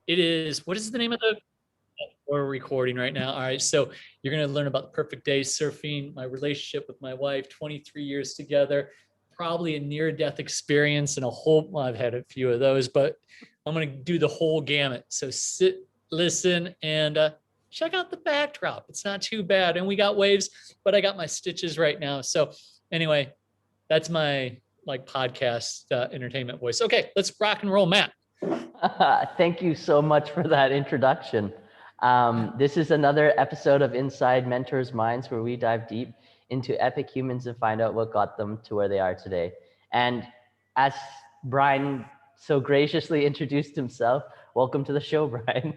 It is, what is the name of the, we're recording right now. All right. So you're going to learn about the perfect day surfing, my relationship with my wife, 23 years together, probably a near death experience and well, I've had a few of those, but I'm going to do the whole gamut. So sit, listen, and check out the backdrop. It's not too bad. And we got waves, but I got my stitches right now. So anyway, that's my podcast entertainment voice. Okay, let's rock and roll, Matt. Thank you so much for that introduction. This is another episode of Inside Mentors' Minds, where we dive deep into epic humans and find out what got them to where they are today. And as Brian so graciously introduced himself, welcome to the show, Brian.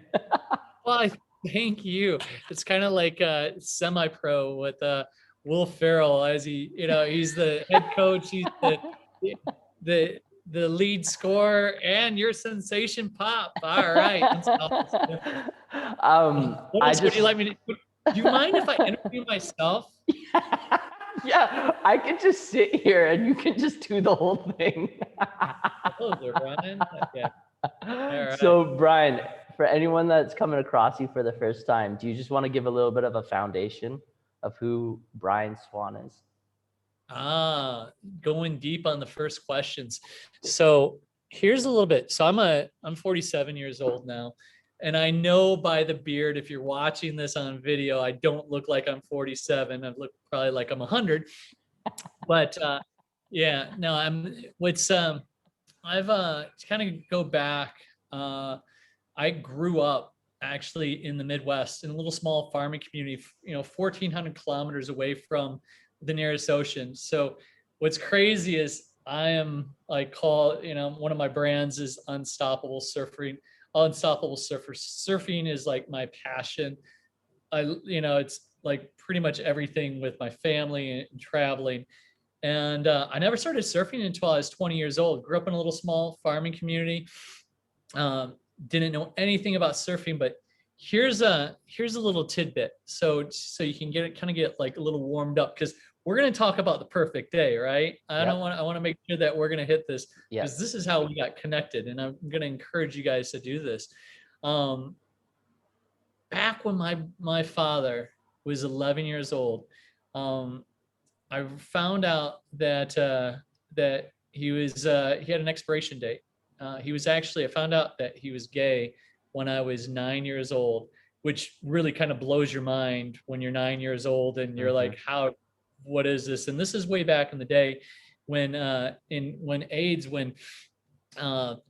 Well, thank you. It's kind of like semi-pro with Will Ferrell, as he's the head coach, he's the lead scorer, and your sensation pop. All right. What else would you like me to? Do you mind if I interview myself? Yeah, I could just sit here and you can just do the whole thing. Hello there, Brian. Okay. Right. So, Brian, for anyone that's coming across you for the first time, do you just want to give a little bit of a foundation of who Brian Swan is? Going deep on the first questions. So here's a little bit. So I'm 47 years old now. And I know by the beard, if you're watching this on video, I don't look like I'm 47. I look probably like I'm 100. But yeah, no, I've kind of go back. I grew up actually in the Midwest in a little small farming community, 1,400 kilometers away from the nearest ocean. So what's crazy is I am one of my brands is Unstoppable Surfing. Unstoppable Surfer. Surfing is like my passion. It's like pretty much everything with my family and traveling. And I never started surfing until I was 20 years old. Grew up in a little small farming community. Didn't know anything about surfing, but here's a little tidbit. So you can get like a little warmed up, because we're going to talk about the perfect day, right? I want to make sure that we're going to hit this, because this is how we got connected. And I'm going to encourage you guys to do this. Back when my father was 11 years old, I found out that he had an expiration date. I found out that he was gay when I was 9 years old, which really kind of blows your mind when you're 9 years old and you're like, what is this? And this is way back in the day when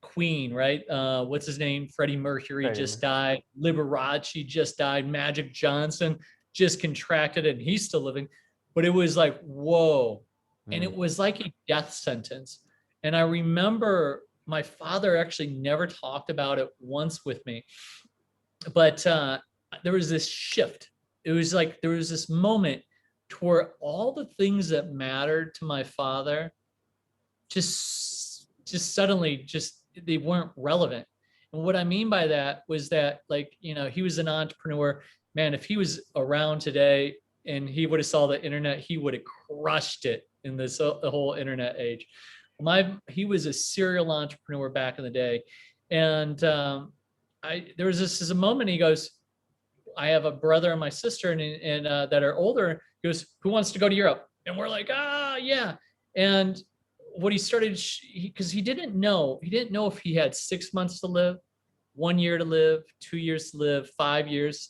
Queen, right? What's his name? Freddie Mercury just died. Liberace just died. Magic Johnson just contracted it, and he's still living. But it was like, whoa. And it was like a death sentence. And I remember my father actually never talked about it once with me. But there was this shift. It was like there was this moment to where all the things that mattered to my father just suddenly they weren't relevant. And what I mean by that was that, he was an entrepreneur. Man, if he was around today and he would have saw the internet, he would have crushed it in the whole internet age. He was a serial entrepreneur back in the day. And there was this a moment, he goes, I have a brother and my sister and that are older. He goes, who wants to go to Europe? And we're like, yeah. And what he started, because he didn't know if he had 6 months to live, 1 year to live, 2 years to live, 5 years.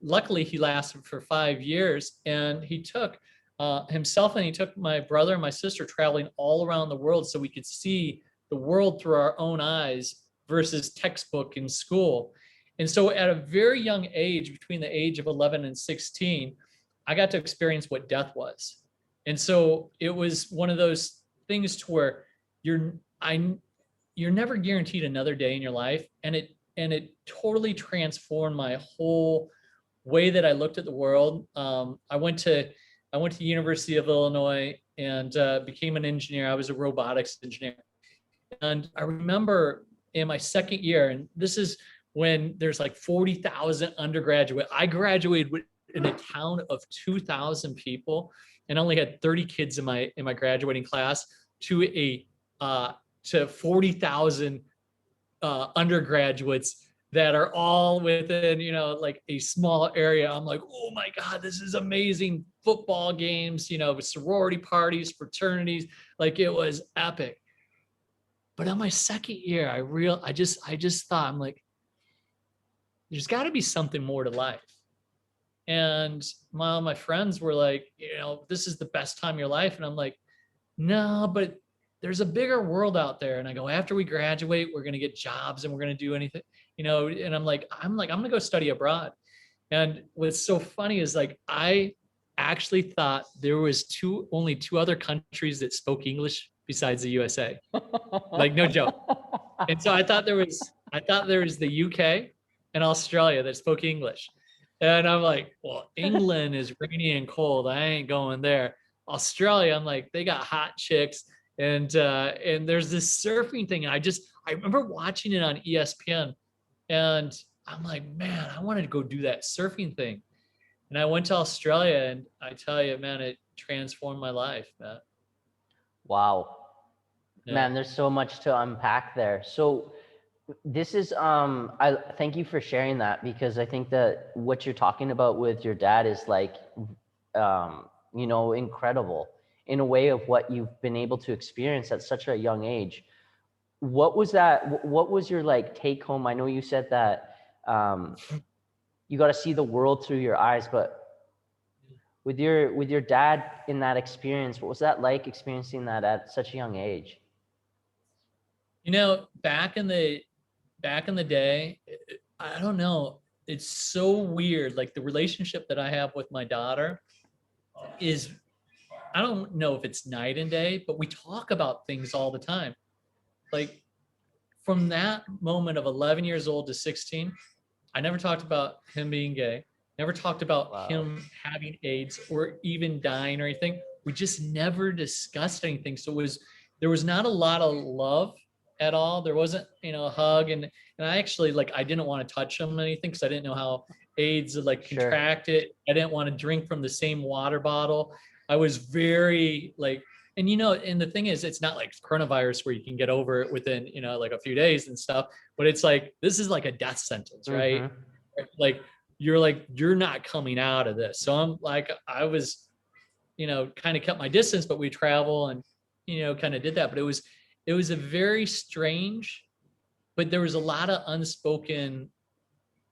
Luckily, he lasted for 5 years, and he took himself and he took my brother and my sister traveling all around the world so we could see the world through our own eyes versus textbook in school. And so at a very young age, between the age of 11 and 16, I got to experience what death was. And so it was one of those things to where you're never guaranteed another day in your life. And it totally transformed my whole way that I looked at the world. I went to the University of Illinois and became an engineer. I was a robotics engineer. And I remember in my second year, and this is when there's like 40,000 undergraduate. I graduated in a town of 2,000 people and only had 30 kids in my graduating class to 40,000 undergraduates that are all within, like a small area. I'm like, oh my God, this is amazing. Football games, sorority parties, fraternities, like it was epic. But on my second year, I just thought, I'm like, there's got to be something more to life. And my friends were like, this is the best time of your life. And I'm like, no, but there's a bigger world out there. And I go, after we graduate, we're going to get jobs and we're going to do anything, and I'm like, I'm going to go study abroad. And what's so funny is like, I actually thought there was only two other countries that spoke English besides the USA. Like, no joke. And so I thought there was the UK and Australia that spoke English. And I'm like, well, England is rainy and cold. I ain't going there. Australia, I'm like, they got hot chicks. And there's this surfing thing. I remember watching it on ESPN, and I'm like, man, I wanted to go do that surfing thing. And I went to Australia, and I tell you, man, it transformed my life, man. Wow. Yeah. Man, there's so much to unpack there. So this is I thank you for sharing that, because I think that what you're talking about with your dad is like incredible in a way of what you've been able to experience at such a young age. What was that? What was your like take home? I know you said that you got to see the world through your eyes, but with your dad in that experience, what was that like, experiencing that at such a young age? Back in the day, I don't know. It's so weird. Like the relationship that I have with my daughter is, I don't know if it's night and day, but we talk about things all the time. Like from that moment of 11 years old to 16, I never talked about him being gay, never talked about him having AIDS or even dying or anything. We just never discussed anything. So there was not a lot of love at all. There wasn't, a hug. And I actually, like, I didn't want to touch him or anything because I didn't know how AIDS like contract it. I didn't want to drink from the same water bottle. I was very like, and and the thing is, it's not like coronavirus where you can get over it within, like a few days and stuff, but it's like, this is like a death sentence, right? Mm-hmm. Like, you're not coming out of this. So I'm like, I was, kind of kept my distance, but we travel and, kind of did that. But it was a very strange, but there was a lot of unspoken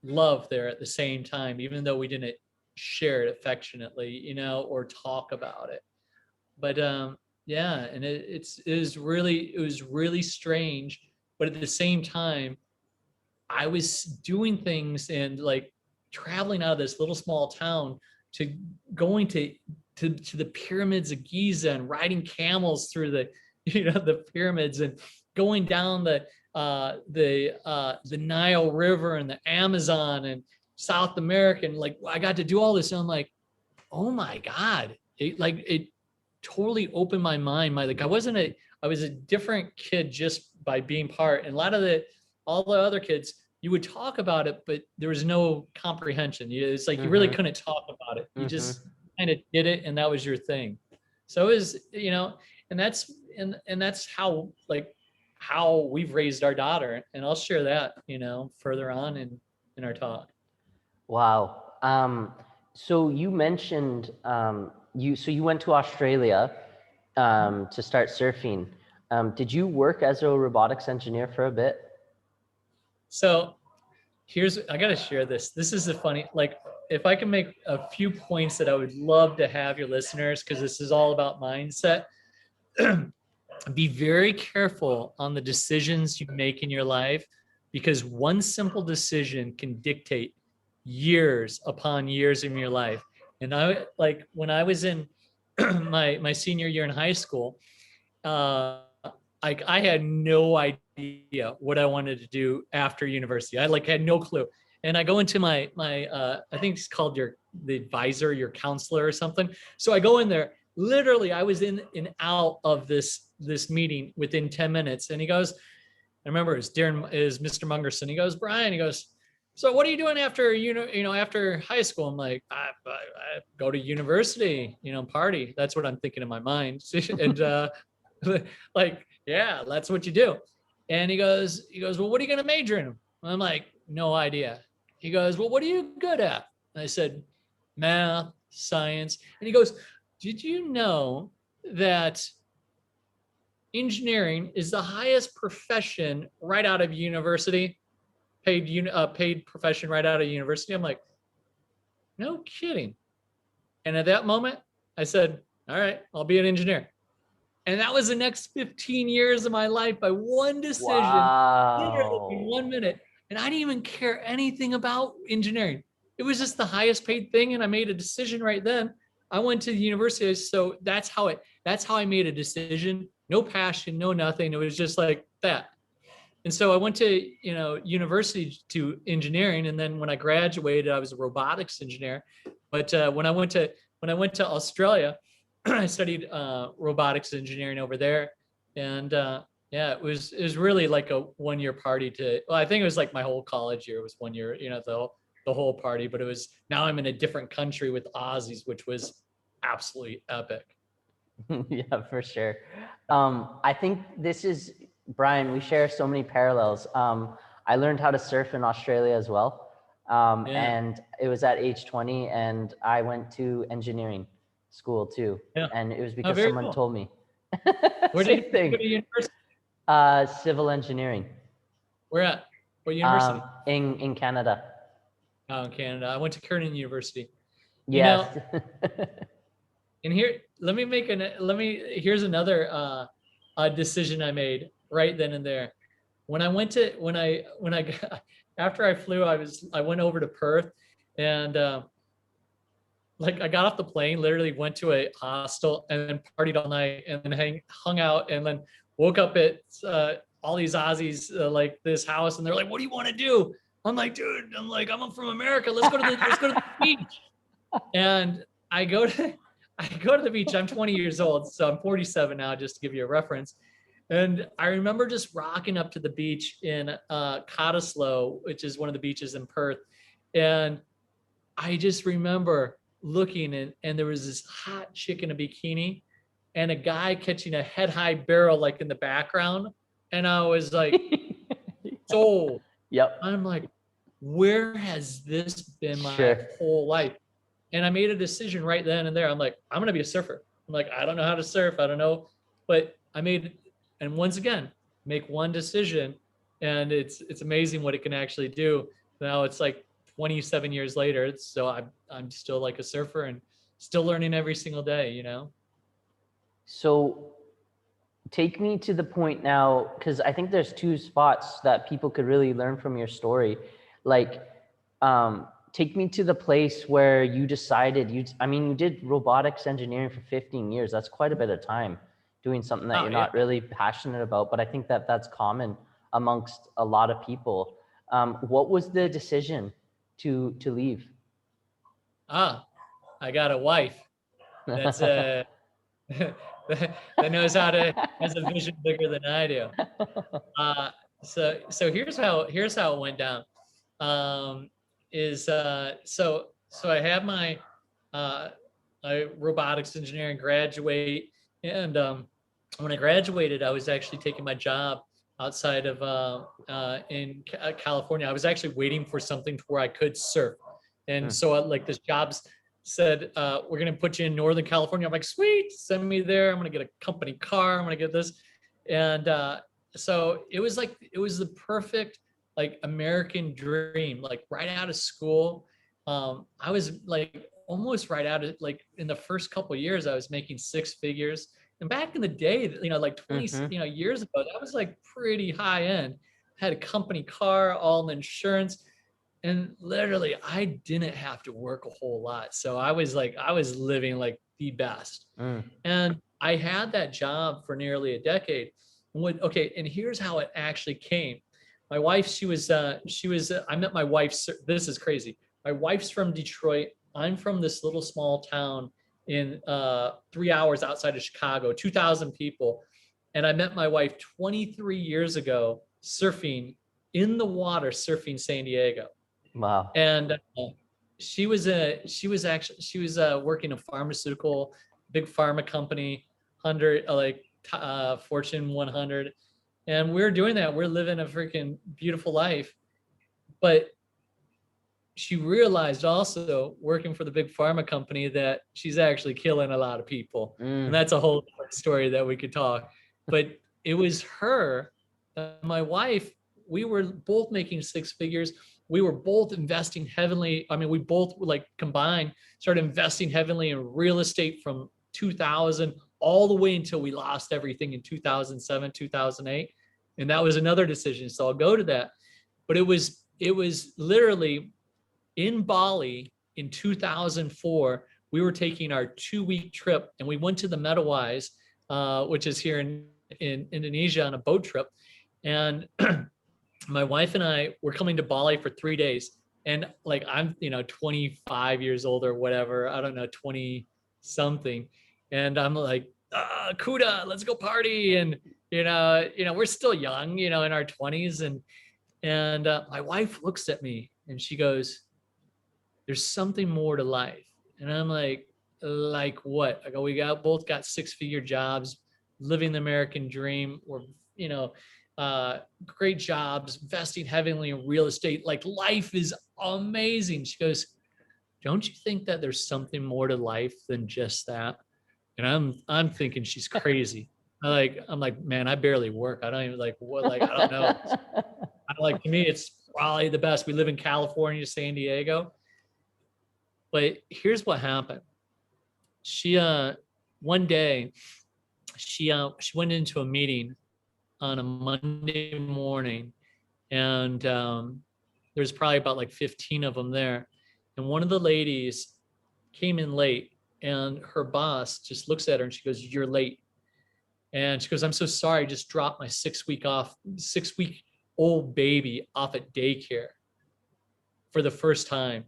love there at the same time, even though we didn't share it affectionately, or talk about it. But yeah, and it was really strange. But at the same time, I was doing things and like traveling out of this little small town to going to the pyramids of Giza and riding camels through the the pyramids and going down the Nile River and the Amazon and South America. And like, I got to do all this. And I'm like, oh my God, it totally opened my mind. I was a different kid just by being part. And all the other kids, you would talk about it, but there was no comprehension. It's like, you really couldn't talk about it. You just kind of did it. And that was your thing. So it was, and that's how we've raised our daughter. And I'll share that, further on in our talk. Wow. So you mentioned, you went to Australia to start surfing. Did you work as a robotics engineer for a bit? So I got to share this. This is if I can make a few points that I would love to have your listeners, because this is all about mindset. Be very careful on the decisions you make in your life, because one simple decision can dictate years upon years in your life. And when I was in my senior year in high school, I had no idea what I wanted to do after university. I had no clue. And I go into my I think it's called the advisor, your counselor or something. So I go in there. Literally, I was in and out of this meeting within 10 minutes. And he goes, I remember is Mr. Mungerson. He goes, Brian, he goes, so what are you doing after, after high school? I'm like, I go to university, party. That's what I'm thinking in my mind. And like, yeah, that's what you do. And he goes, well, what are you going to major in? I'm like, no idea. He goes, well, what are you good at? And I said, math, science. And he goes, did you know that engineering is the highest profession right out of university, paid profession right out of university? I'm like, no kidding. And at that moment, I said, all right, I'll be an engineer. And that was the next 15 years of my life by one decision, literally in Wow. 1 minute. And I didn't even care anything about engineering. It was just the highest paid thing. And I made a decision right then. I went to the university. So that's how I made a decision. No passion, no nothing. It was just like that. And so I went to, university to engineering. And then when I graduated, I was a robotics engineer. But when I went to Australia, I studied robotics engineering over there. And yeah, it was really like a 1 year party I think it was like my whole college year was 1 year, the whole party, but now I'm in a different country with Aussies, which was absolutely epic. Yeah, for sure. I think this is, Brian, we share so many parallels. I learned how to surf in Australia as well. And it was at age 20, and I went to engineering school too. Yeah. And it was because someone cool. told me. Where Same did you thing. go to university? Civil engineering. Where at? What university? In Canada. Oh, in Canada. I went to Curtin University. Yes. And here, here's another decision I made right then and there. When I after I flew, I went over to Perth, and I got off the plane, literally went to a hostel and then partied all night, and then hung out, and then woke up at all these Aussies, like this house, and they're like, what do you want to do? I'm like, dude, I'm from America. Let's go to the beach. And I go to the beach. I'm 20 years old, so I'm 47 now, just to give you a reference. And I remember just rocking up to the beach in Cottesloe, which is one of the beaches in Perth. And I just remember looking, and there was this hot chick in a bikini and a guy catching a head-high barrel like in the background. And I was like, sold. Yep. I'm like, where has this been my whole life? And I made a decision right then and there. I'm like, I'm going to be a surfer. I'm like, I don't know how to surf. I don't know. But and once again, make one decision, and it's amazing what it can actually do. Now it's like 27 years later. So I'm still like a surfer and still learning every single day, So take me to the point now, because I think there's two spots that people could really learn from your story. Take me to the place where you decided you did robotics engineering for 15 years. That's quite a bit of time doing something that you're not really passionate about, but I think that that's common amongst a lot of people. What was the decision to leave? I got a wife that's that knows has a vision bigger than I do. So here's how it went down. So I have my robotics engineering graduate, and when I graduated, I was actually taking my job outside of in California. I was actually waiting for something to where I could surf, and so this jobs said, we're going to put you in Northern California. I'm like, sweet, send me there. I'm going to get a company car. I'm going to get this. And so it was the perfect American dream, right out of school. I was almost right out of in the first couple of years, I was making six figures. And back in the day, 20 years ago, that was pretty high end. Had a company car, all in insurance. And literally, I didn't have to work a whole lot. So I was living the best. And I had that job for nearly a decade. And here's how it actually came. My wife, I met my wife. This is crazy. My wife's from Detroit. I'm from this little small town in 3 hours outside of Chicago, 2,000 people. And I met my wife 23 years ago, surfing in the water, surfing San Diego. Wow. And she was working a pharmaceutical, big pharma company, Fortune 100. And we're doing that. We're living a freaking beautiful life. But she realized also working for the big pharma company that she's actually killing a lot of people. And that's a whole different story that we could talk. But it was her, my wife, we were both making six figures. We were both investing heavily. I mean, we both like combined, started investing heavily in real estate from 2000 all the way until we lost everything in 2007, 2008. And that was another decision. So I'll go to that. But it was literally in Bali in 2004, we were taking our 2-week trip and we went to the Mentawais, which is here in Indonesia, on a boat trip. And my wife and I were coming to Bali for 3 days. And like, I'm, 25 years old or whatever, I don't know, 20 something. And I'm like, Kuda, let's go party. And, we're still young, in our 20s. And my wife looks at me and she goes, there's something more to life. And I'm like what? I go, both got 6-figure jobs, living the American dream. We're, great jobs, investing heavily in real estate. Like, life is amazing. She goes, don't you think that there's something more to life than just that? And I'm thinking she's crazy. I'm like, man, I barely work. I don't even I don't know. To me, it's probably the best. We live in California, San Diego. But here's what happened. She one day she went into a meeting on a Monday morning, and there's probably about like 15 of them there. And one of the ladies came in late, and her boss just looks at her and she goes, "You're late." And she goes, "I'm so sorry. I just dropped my 6-week-old baby off at daycare for the first time.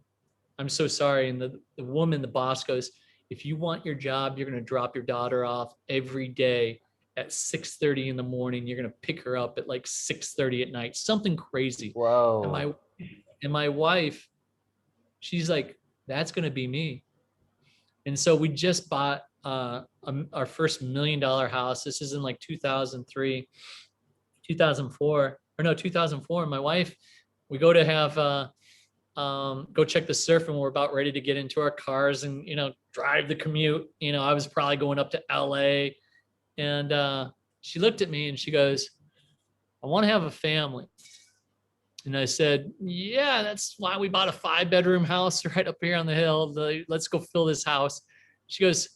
I'm so sorry." And the woman, the boss, goes, "If you want your job, you're going to drop your daughter off every day at 6:30 in the morning. You're going to pick her up at like 6:30 at night." Something crazy. Whoa. And my wife, she's like, "That's going to be me." And so we just bought our first $1 million house. This is in like 2003, 2004, or no, 2004. And my wife, we go to have go check the surf, and we're about ready to get into our cars and drive the commute. I was probably going up to LA, and she looked at me and she goes, "I want to have a family." And I said, "Yeah, that's why we bought a 5-bedroom house right up here on the hill. Let's go fill this house." She goes,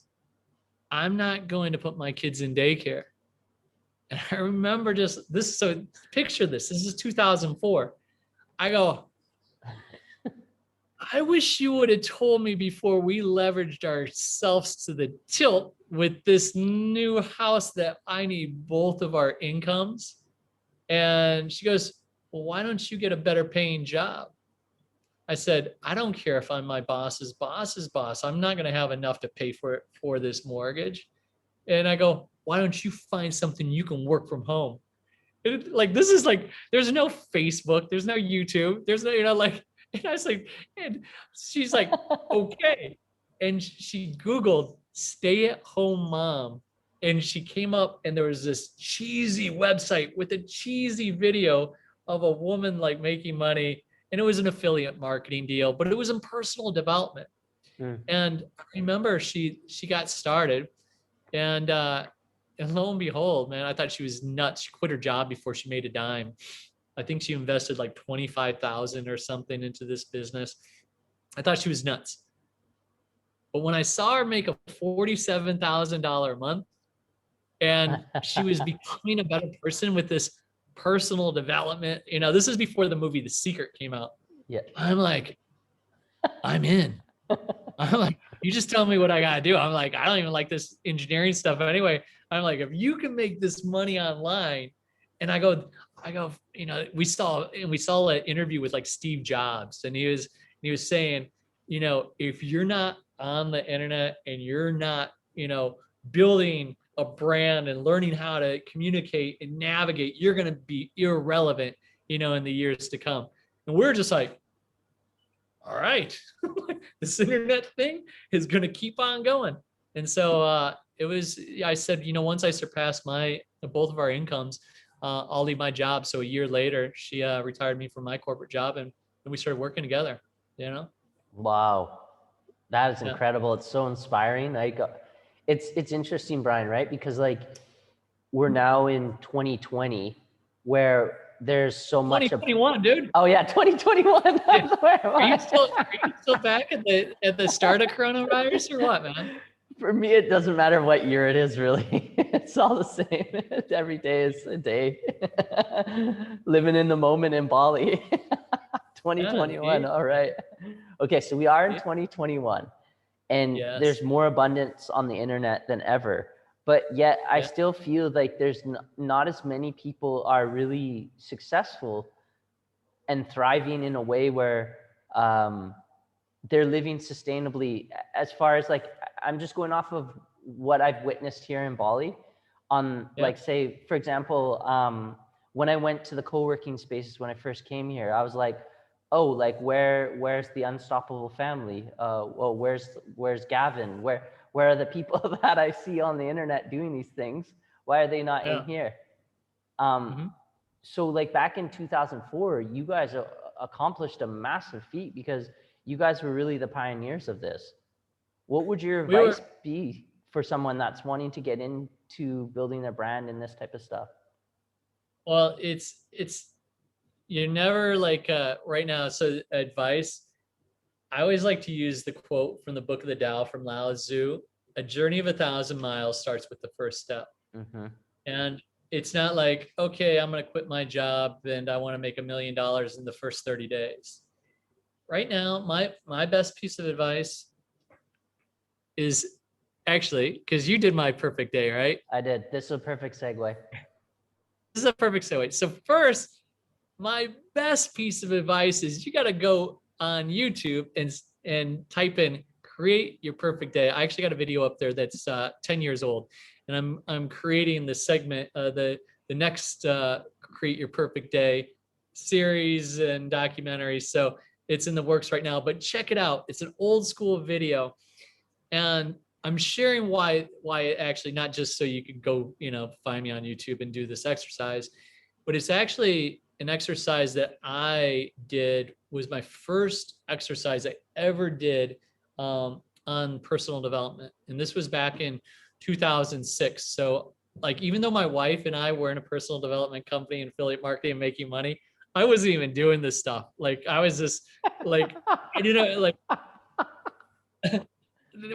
"I'm not going to put my kids in daycare." And I remember just this. So picture this. This is 2004. I go, "I wish you would have told me before we leveraged ourselves to the tilt with this new house that I need both of our incomes." And she goes, "Well, why don't you get a better paying job?" I said, "I don't care if I'm my boss's boss's boss. I'm not going to have enough to pay for this mortgage." And I go, "Why don't you find something you can work from home?" This is like, there's no Facebook, there's no YouTube, there's no, and I was like, and she's like, "Okay." And she Googled stay-at-home mom, and she came up, and there was this cheesy website with a cheesy video of a woman like making money. And it was an affiliate marketing deal, but it was in personal development. And I remember she got started, and lo and behold, man, I thought she was nuts. She quit her job before she made a dime. I think she invested like 25,000 or something into this business. I thought she was nuts. But when I saw her make a $47,000 a month, and she was becoming a better person with this personal development, this is before the movie The Secret came out. Yeah. I'm like, I'm in. I'm like, you just tell me what I gotta do. I'm like, I don't even like this engineering stuff anyway. I'm like, if you can make this money online, and I go, we saw an interview with like Steve Jobs, and he was saying, if you're not on the internet and you're not, building a brand and learning how to communicate and navigate, you're going to be irrelevant, in the years to come. And we're just like, all right, this internet thing is going to keep on going. And so I said, once I surpass both of our incomes, I'll leave my job. So a year later, she retired me from my corporate job, and and we started working together, Wow. That is Yeah. incredible. It's so inspiring. Like, it's interesting, Brian, right? Because like we're now in 2020 where there's so much 2021, dude. Oh yeah, 2021. Yeah. Where am Are you I? still back at the start of coronavirus or what, man? For me, it doesn't matter what year it is, really. It's all the same. Every day is a day. Living in the moment in Bali. 2021. Yeah, All right. Okay, so we are in yeah. 2021, and Yes. there's more abundance on the internet than ever. But yet, I Yeah. still feel like there's not as many people are really successful and thriving in a way where they're living sustainably. As far as like, I'm just going off of what I've witnessed here in Bali on Yeah. like, say, for example, when I went to the co-working spaces when I first came here, I was like, oh, like where's the unstoppable family? Well, where's Gavin? Where are the people that I see on the internet doing these things? Why are they not in Yeah. here? Mm-hmm. So like back in 2004, you guys accomplished a massive feat because you guys were really the pioneers of this. What would your We were advice be for someone that's wanting to get into building their brand and this type of stuff? Well, it's you're never like right now. So advice, I always like to use the quote from the Book of the Tao from Lao Tzu: "A journey of 1,000 miles starts with the first step." Mm-hmm. And it's not like, okay, I'm going to quit my job and I want to make $1 million in the first 30 days. Right now, my best piece of advice is actually, because you did my perfect day, right? I did. This is a perfect segue. This is a perfect segue. So first, my best piece of advice is you got to go on YouTube and type in "create your perfect day." I actually got a video up there that's 10 years old, and I'm creating the segment, the next "Create Your Perfect Day" series and documentary. So it's in the works right now, but check it out. It's an old school video, and I'm sharing why it actually, not just so you can go, find me on YouTube and do this exercise, but it's actually an exercise that I did, was my first exercise I ever did on personal development. And this was back in 2006. So like, even though my wife and I were in a personal development company and affiliate marketing and making money, I wasn't even doing this stuff. Like I was just like, I didn't like,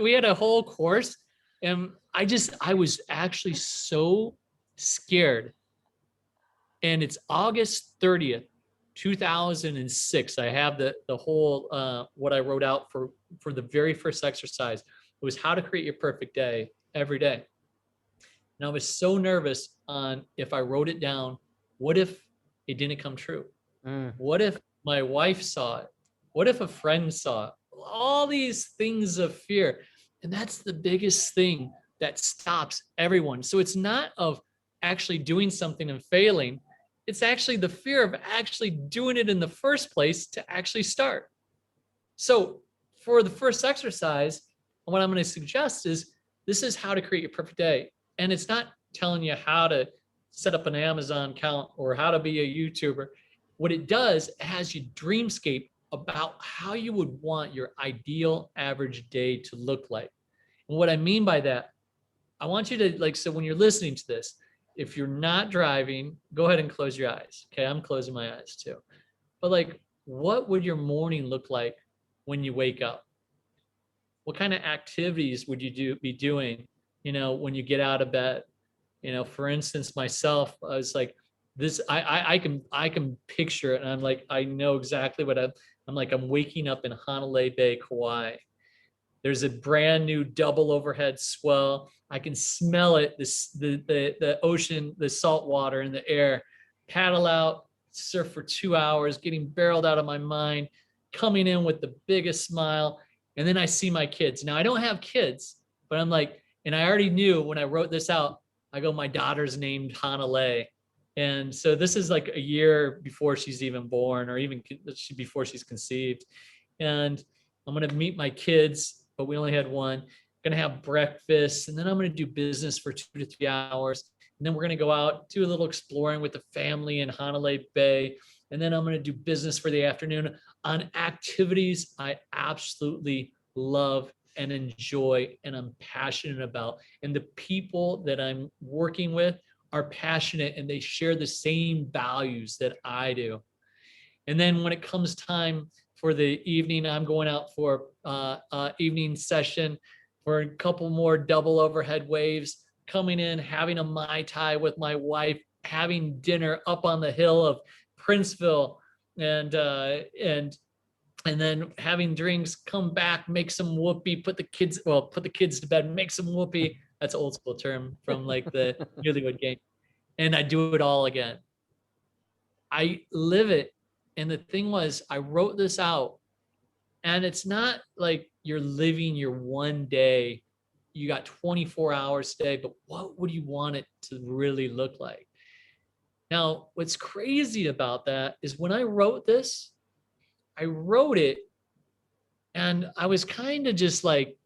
we had a whole course and I was actually so scared. And it's August 30th, 2006. I have the whole what I wrote out for the very first exercise. It was how to create your perfect day every day. And I was so nervous on if I wrote it down, what if it didn't come true? Mm. What if my wife saw it? What if a friend saw it? All these things of fear. And that's the biggest thing that stops everyone. So it's not of actually doing something and failing. It's actually the fear of actually doing it in the first place to actually start. So for the first exercise, what I'm going to suggest is this is how to create your perfect day. And it's not telling you how to set up an Amazon account or how to be a YouTuber. What it does, it has you dreamscape about how you would want your ideal average day to look like. And what I mean by that, I want you to so when you're listening to this, if you're not driving, go ahead and close your eyes. Okay, I'm closing my eyes too. But what would your morning look like when you wake up? What kind of activities would you be doing, when you get out of bed? For instance, myself, I was like, this, I can picture it. And I'm like, I know exactly what I'm waking up in Hanalei Bay, Kauai. There's a brand new double overhead swell. I can smell it, the ocean, the salt water in the air. Paddle out, surf for 2 hours, getting barreled out of my mind, coming in with the biggest smile. And then I see my kids. Now I don't have kids, but I'm like, and I already knew when I wrote this out, I go, my daughter's named Hanalei. And so this is like a year before she's even born, or even before she's conceived. And I'm going to meet my kids, but we only had one. I'm going to have breakfast, and then I'm going to do business for 2 to 3 hours. And then we're going to go out, do a little exploring with the family in Hanalei Bay. And then I'm going to do business for the afternoon. on activities I absolutely love and enjoy and I'm passionate about. And the people that I'm working with are passionate and they share the same values that I do. And then when it comes time for the evening, I'm going out for evening session for a couple more double overhead waves, coming in, having a Mai Tai with my wife, having dinner up on the hill of Princeville, and then having drinks, come back, make some whoopee, put the kids to bed, make some whoopee. That's an old school term from like the Newlywed Game. And I do it all again. I live it. And the thing was, I wrote this out, and it's not like you're living your one day. You got 24 hours a day, but what would you want it to really look like? Now, what's crazy about that is when I wrote this, I wrote it and I was kind of just like,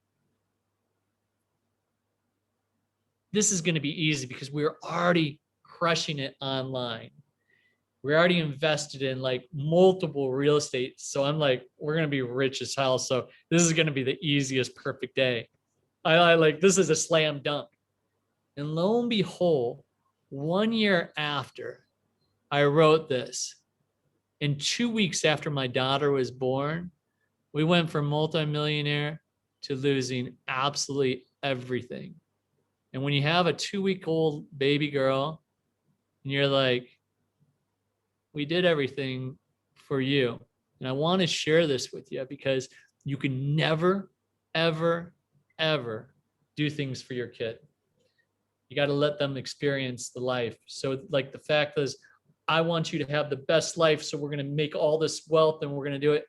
this is going to be easy because we're already crushing it online. We're already invested in like multiple real estate. So I'm like, we're going to be rich as hell. So this is going to be the easiest, perfect day. I like, this is a slam dunk. And lo and behold, 1 year after I wrote this, and 2 weeks after my daughter was born, we went from multimillionaire to losing absolutely everything. And when you have a 2-week-old baby girl and you're like, we did everything for you. And I want to share this with you because you can never, ever, ever do things for your kid. You got to let them experience the life. So like the fact is, I want you to have the best life. So we're going to make all this wealth and we're going to do it.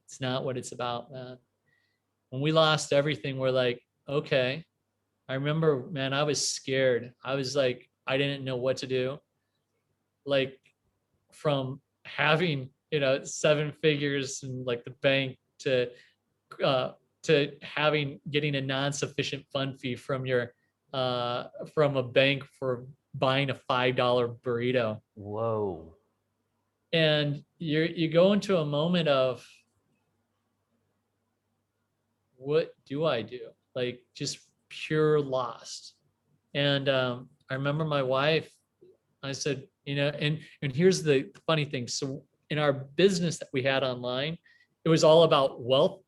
It's not what it's about, man. When we lost everything, we're like, okay. I remember, man, I was scared. I was like, I didn't know what to do. Like from having, 7 figures and like the bank to getting a non-sufficient fund fee from from a bank for buying a $5 burrito. Whoa. And you go into a moment of, what do I do? Like just pure lost. And I remember my wife, I said, and here's the funny thing. So in our business that we had online, it was all about wealth,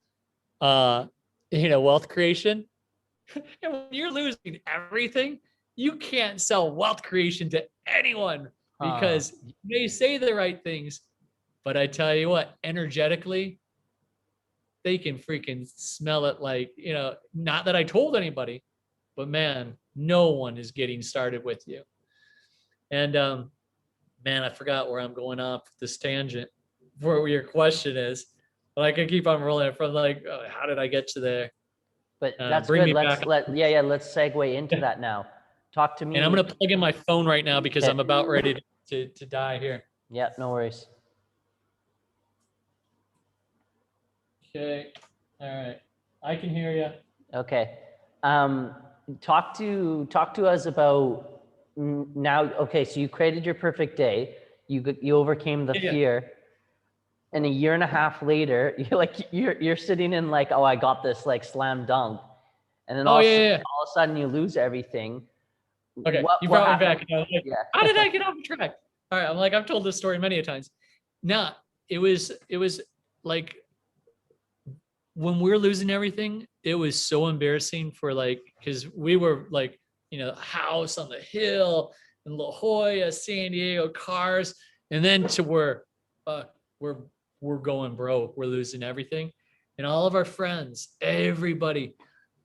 wealth creation. And when you're losing everything, you can't sell wealth creation to anyone because you may say the right things, but I tell you what, energetically, they can freaking smell it like, not that I told anybody, but man, no one is getting started with you. And man, I forgot where I'm going off this tangent for what your question is, but I can keep on rolling from like, how did I get to there? But that's good. Let's segue into that now. Talk to me. And I'm going to plug in my phone right now because I'm about ready to die here. Yeah, no worries. Okay. All right. I can hear you. Okay. Talk to us about now. Okay. So you created your perfect day. You overcame the fear. And a year and a half later, you're sitting in like, oh, I got this, like slam dunk. And then all of a sudden you lose everything. Okay, you brought me back. How did I get off track? All right, I'm like, I've told this story many a times. Nah, it was like when we're losing everything, it was so embarrassing for like, because we were like, house on the hill in La Jolla, San Diego, cars, and then to where we're going broke, we're losing everything, and all of our friends, everybody,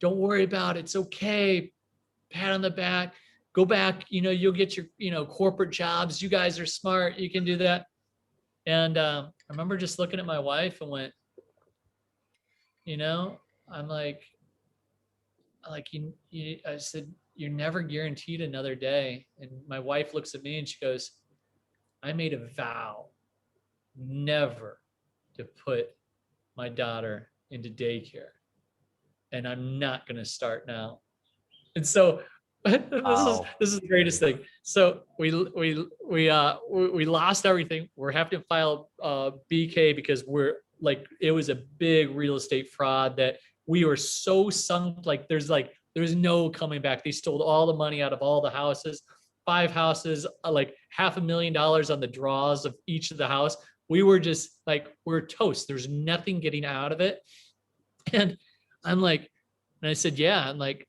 don't worry about it, it's okay, pat on the back, go back, you'll get your corporate jobs, you guys are smart, you can do that. And I remember just looking at my wife and went, I'm like I said, you're never guaranteed another day. And my wife looks at me and she goes, I made a vow never to put my daughter into daycare, and I'm not going to start now. And so Wow. this is the greatest thing. So we lost everything. We're having to file BK because we're like, it was a big real estate fraud that we were so sunk, there's no coming back. They stole all the money out of all the houses, 5 houses, like $500,000 on the draws of each of the house. We were just like, we're toast. There's nothing getting out of it. And I'm like, and I said, yeah, I'm like,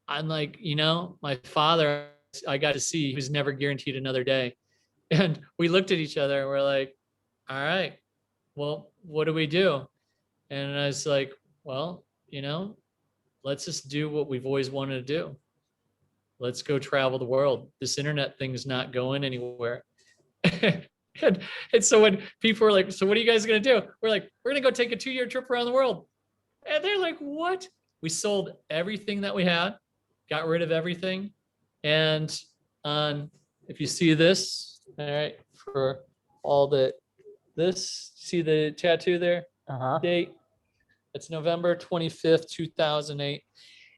my father, I got to see, he was never guaranteed another day. And we looked at each other and we're like, all right, well, what do we do? And I was like, well, let's just do what we've always wanted to do. Let's go travel the world. This internet thing's not going anywhere. and, and so when people are like, so what are you guys going to do? We're like, we're going to go take a 2-year trip around the world. And they're like, what? We sold everything that we had, got rid of everything. And if you see this, all right, for all this, see the tattoo there? Date. It's November 25th, 2008.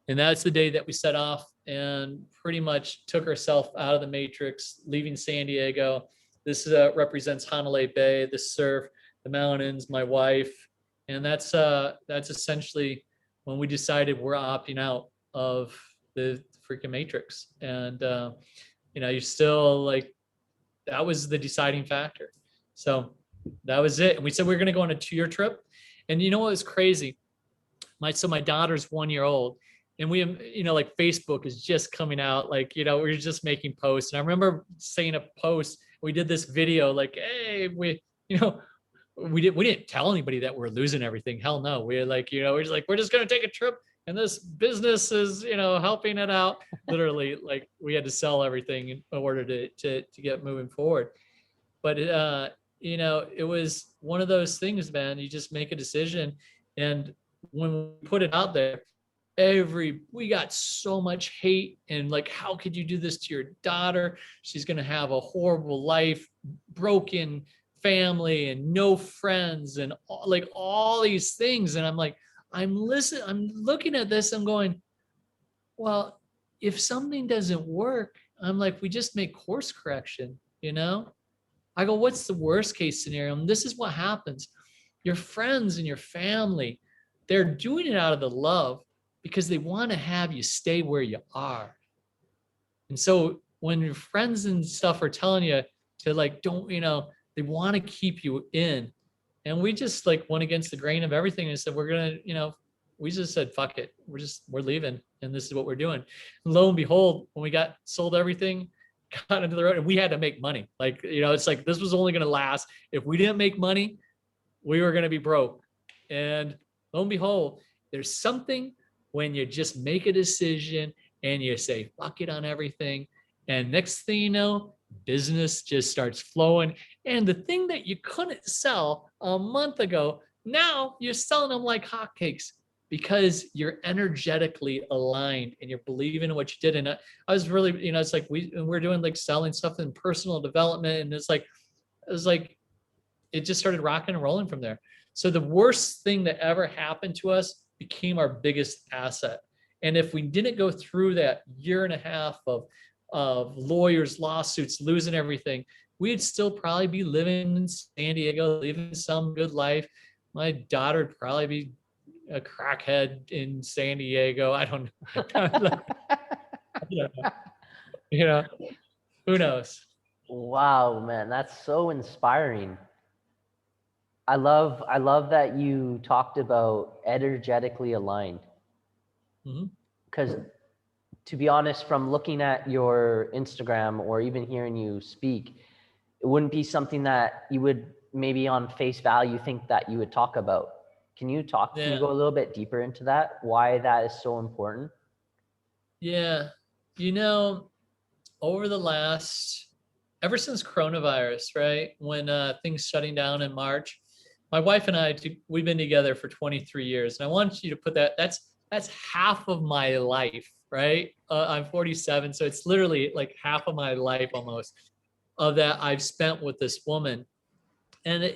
And that's the day that we set off and pretty much took ourselves out of the matrix, leaving San Diego. This represents Hanalei Bay, the surf, the mountains, my wife. And that's essentially when we decided we're opting out of the freaking matrix. And, you're still like, that was the deciding factor. So that was it. And we said we were going to go on a 2-year trip. And you know what was crazy? My daughter's 1 year old, and we, like Facebook is just coming out. Like, we were just making posts. And I remember saying a post, we did this video like, hey, we didn't tell anybody that we're losing everything. Hell no. We're like, we're just going to take a trip and this business is, helping it out. Literally, like we had to sell everything in order to get moving forward. But, it was one of those things, man, you just make a decision. And when we put it out there, we got so much hate and like, how could you do this to your daughter? She's going to have a horrible life, broken family and no friends and all these things. And I'm like, I'm looking at this, I'm going, well, if something doesn't work, I'm like, we just make course correction, I go, what's the worst case scenario? And this is what happens. Your friends and your family, they're doing it out of the love because they want to have you stay where you are. And so when your friends and stuff are telling you to don't, they want to keep you in. And we just went against the grain of everything and said, we're going to, we just said, fuck it. We're leaving. And this is what we're doing. And lo and behold, when we sold everything, got into the road, and we had to make money. It's like, this was only going to last. If we didn't make money, we were going to be broke. And lo and behold, there's something when you just make a decision and you say, fuck it on everything. And next thing you know, business just starts flowing. And the thing that you couldn't sell a month ago, now you're selling them like hotcakes because you're energetically aligned and you're believing in what you did. And I was really, it's like we're doing selling stuff in personal development. And it just started rocking and rolling from there. So the worst thing that ever happened to us became our biggest asset. And if we didn't go through that 1.5 years of lawyers, lawsuits, losing everything, we'd still probably be living in San Diego, living some good life. My daughter would probably be a crackhead in San Diego. I don't know. Who knows? Wow, man, that's so inspiring. I love that you talked about energetically aligned. Because to be honest, from looking at your Instagram or even hearing you speak, it wouldn't be something that you would maybe on face value think that you would talk about. Can you go a little bit deeper into that? Why that is so important? Yeah. Over the ever since coronavirus, right? When things shutting down in March, my wife and I, we've been together for 23 years. And I want you to put that's half of my life, right? I'm 47. So it's literally like half of my life almost of that I've spent with this woman. And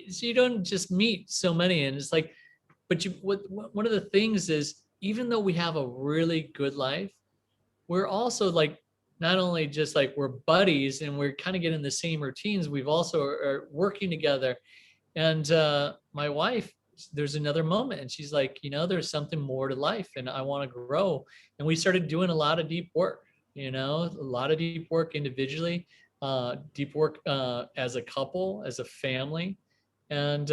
so you don't just meet so many. And it's like, but one of the things is, even though we have a really good life, we're also like, not only just like we're buddies and we're kind of getting the same routines, we've also are working together. And my wife, there's another moment and she's like, there's something more to life and I want to grow. And we started doing a lot of deep work, a lot of deep work individually, deep work as a couple, as a family. And,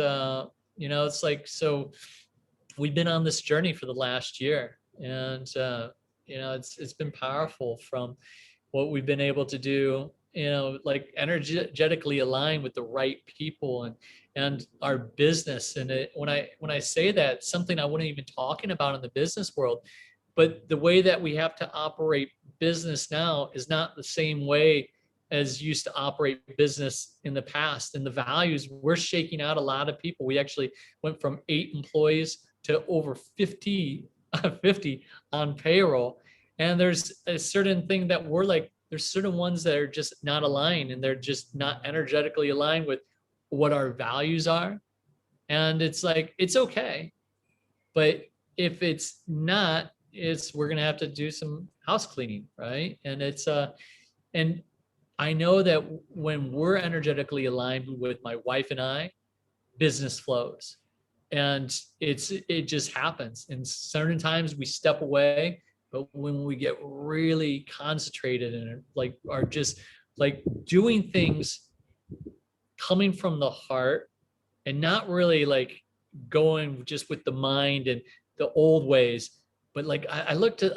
it's like, so we've been on this journey for the last year. And, it's been powerful from what we've been able to do, like energetically align with the right people and our business. And when I say that, something I wasn't even talking about in the business world, but the way that we have to operate business now is not the same way as used to operate business in the past. And the values, we're shaking out a lot of people. We actually went from 8 employees to over 50 on payroll. And there's a certain thing that we're like, there's certain ones that are just not aligned and they're just not energetically aligned with what our values are. And it's like, it's okay. But if it's not, we're going to have to do some house cleaning. Right. And and I know that when we're energetically aligned with my wife and I, business flows. And it just happens. And certain times we step away, but when we get really concentrated and like are just like doing things coming from the heart and not really like going just with the mind and the old ways, but like I like to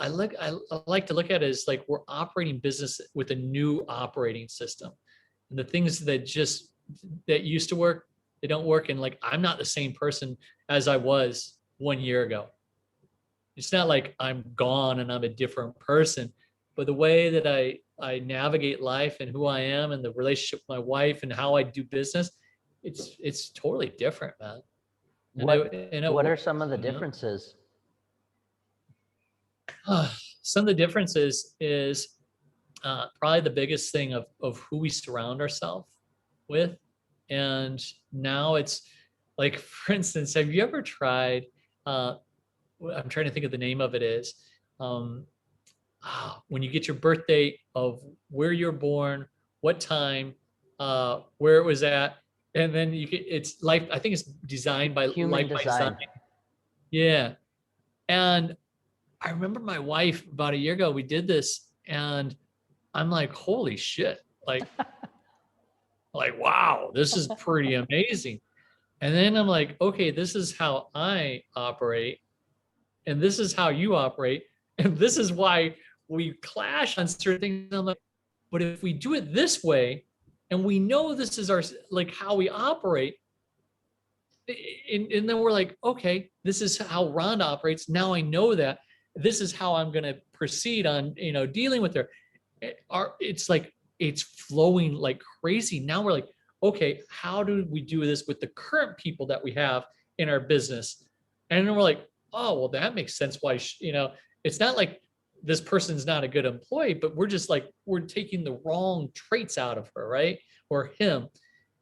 look at it as like we're operating business with a new operating system, and the things that used to work, they don't work. And like, I'm not the same person as I was 1 year ago. It's not like I'm gone and I'm a different person, but the way that I navigate life and who I am and the relationship with my wife and how I do business, it's totally different, man. What are some of the differences? Some of the differences is probably the biggest thing of who we surround ourselves with. And now it's like, for instance, have you ever tried, I'm trying to think of the name of it is, when you get your birth date of where you're born, what time, where it was at, and then it's life. I think it's designed by Human life by design. Yeah. And I remember my wife about a year ago, we did this and I'm like, holy shit. Like, wow, this is pretty amazing. And then I'm like, okay, this is how I operate. And this is how you operate. And this is why we clash on certain things. I'm like, but if we do it this way, and we know this is our, like how we operate, and then we're like, okay, this is how Rhonda operates. Now I know that this is how I'm going to proceed on, dealing with her. It's like, it's flowing like crazy. Now we're like, okay, how do we do this with the current people that we have in our business? And then we're like, oh, well, that makes sense. Why, it's not like this person's not a good employee, but we're just like, we're taking the wrong traits out of her, right? Or him.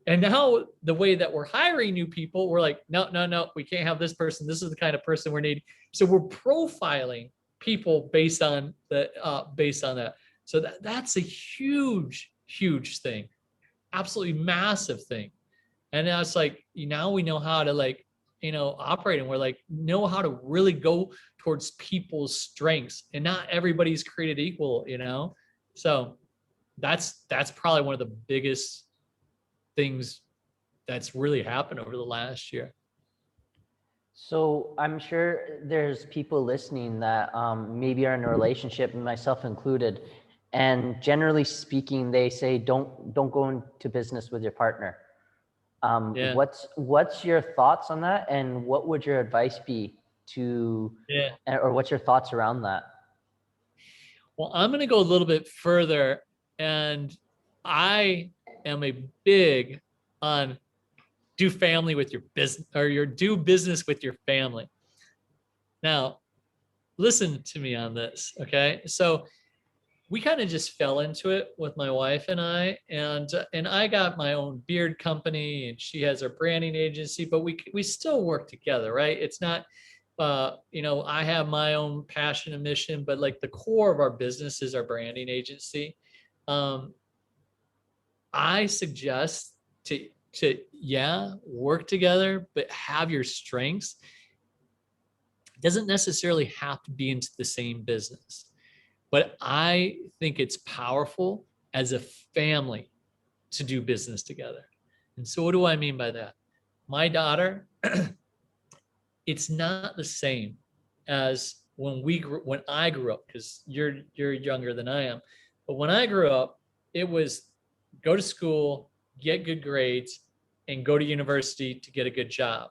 And now the way that we're hiring new people, we're like, no, we can't have this person. This is the kind of person we're needing. So we're profiling people based on that. So that's a huge, huge thing, absolutely massive thing. And now it's like, now we know how to operate, and we're like, know how to really go towards people's strengths, and not everybody's created equal, So that's probably one of the biggest things that's really happened over the last year. So I'm sure there's people listening that maybe are in a relationship, myself included, and generally speaking, they say don't go into business with your partner. Yeah. What's your thoughts on that, and what would your advice be or what's your thoughts around that? Well, I'm going to go a little bit further, and I am a big on do family with your business, or do business with your family. Now, listen to me on this, okay? So we kind of just fell into it with my wife and I, and I got my own beard company, and she has her branding agency, but we still work together, right? It's not, I have my own passion and mission, but like the core of our business is our branding agency. Um, I suggest to work together, but have your strengths. It doesn't necessarily have to be into the same business, but I think it's powerful as a family to do business together. And so what do I mean by that? My daughter, it's not the same as when I grew up, because you're younger than I am. But when I grew up, it was go to school, get good grades, and go to university to get a good job.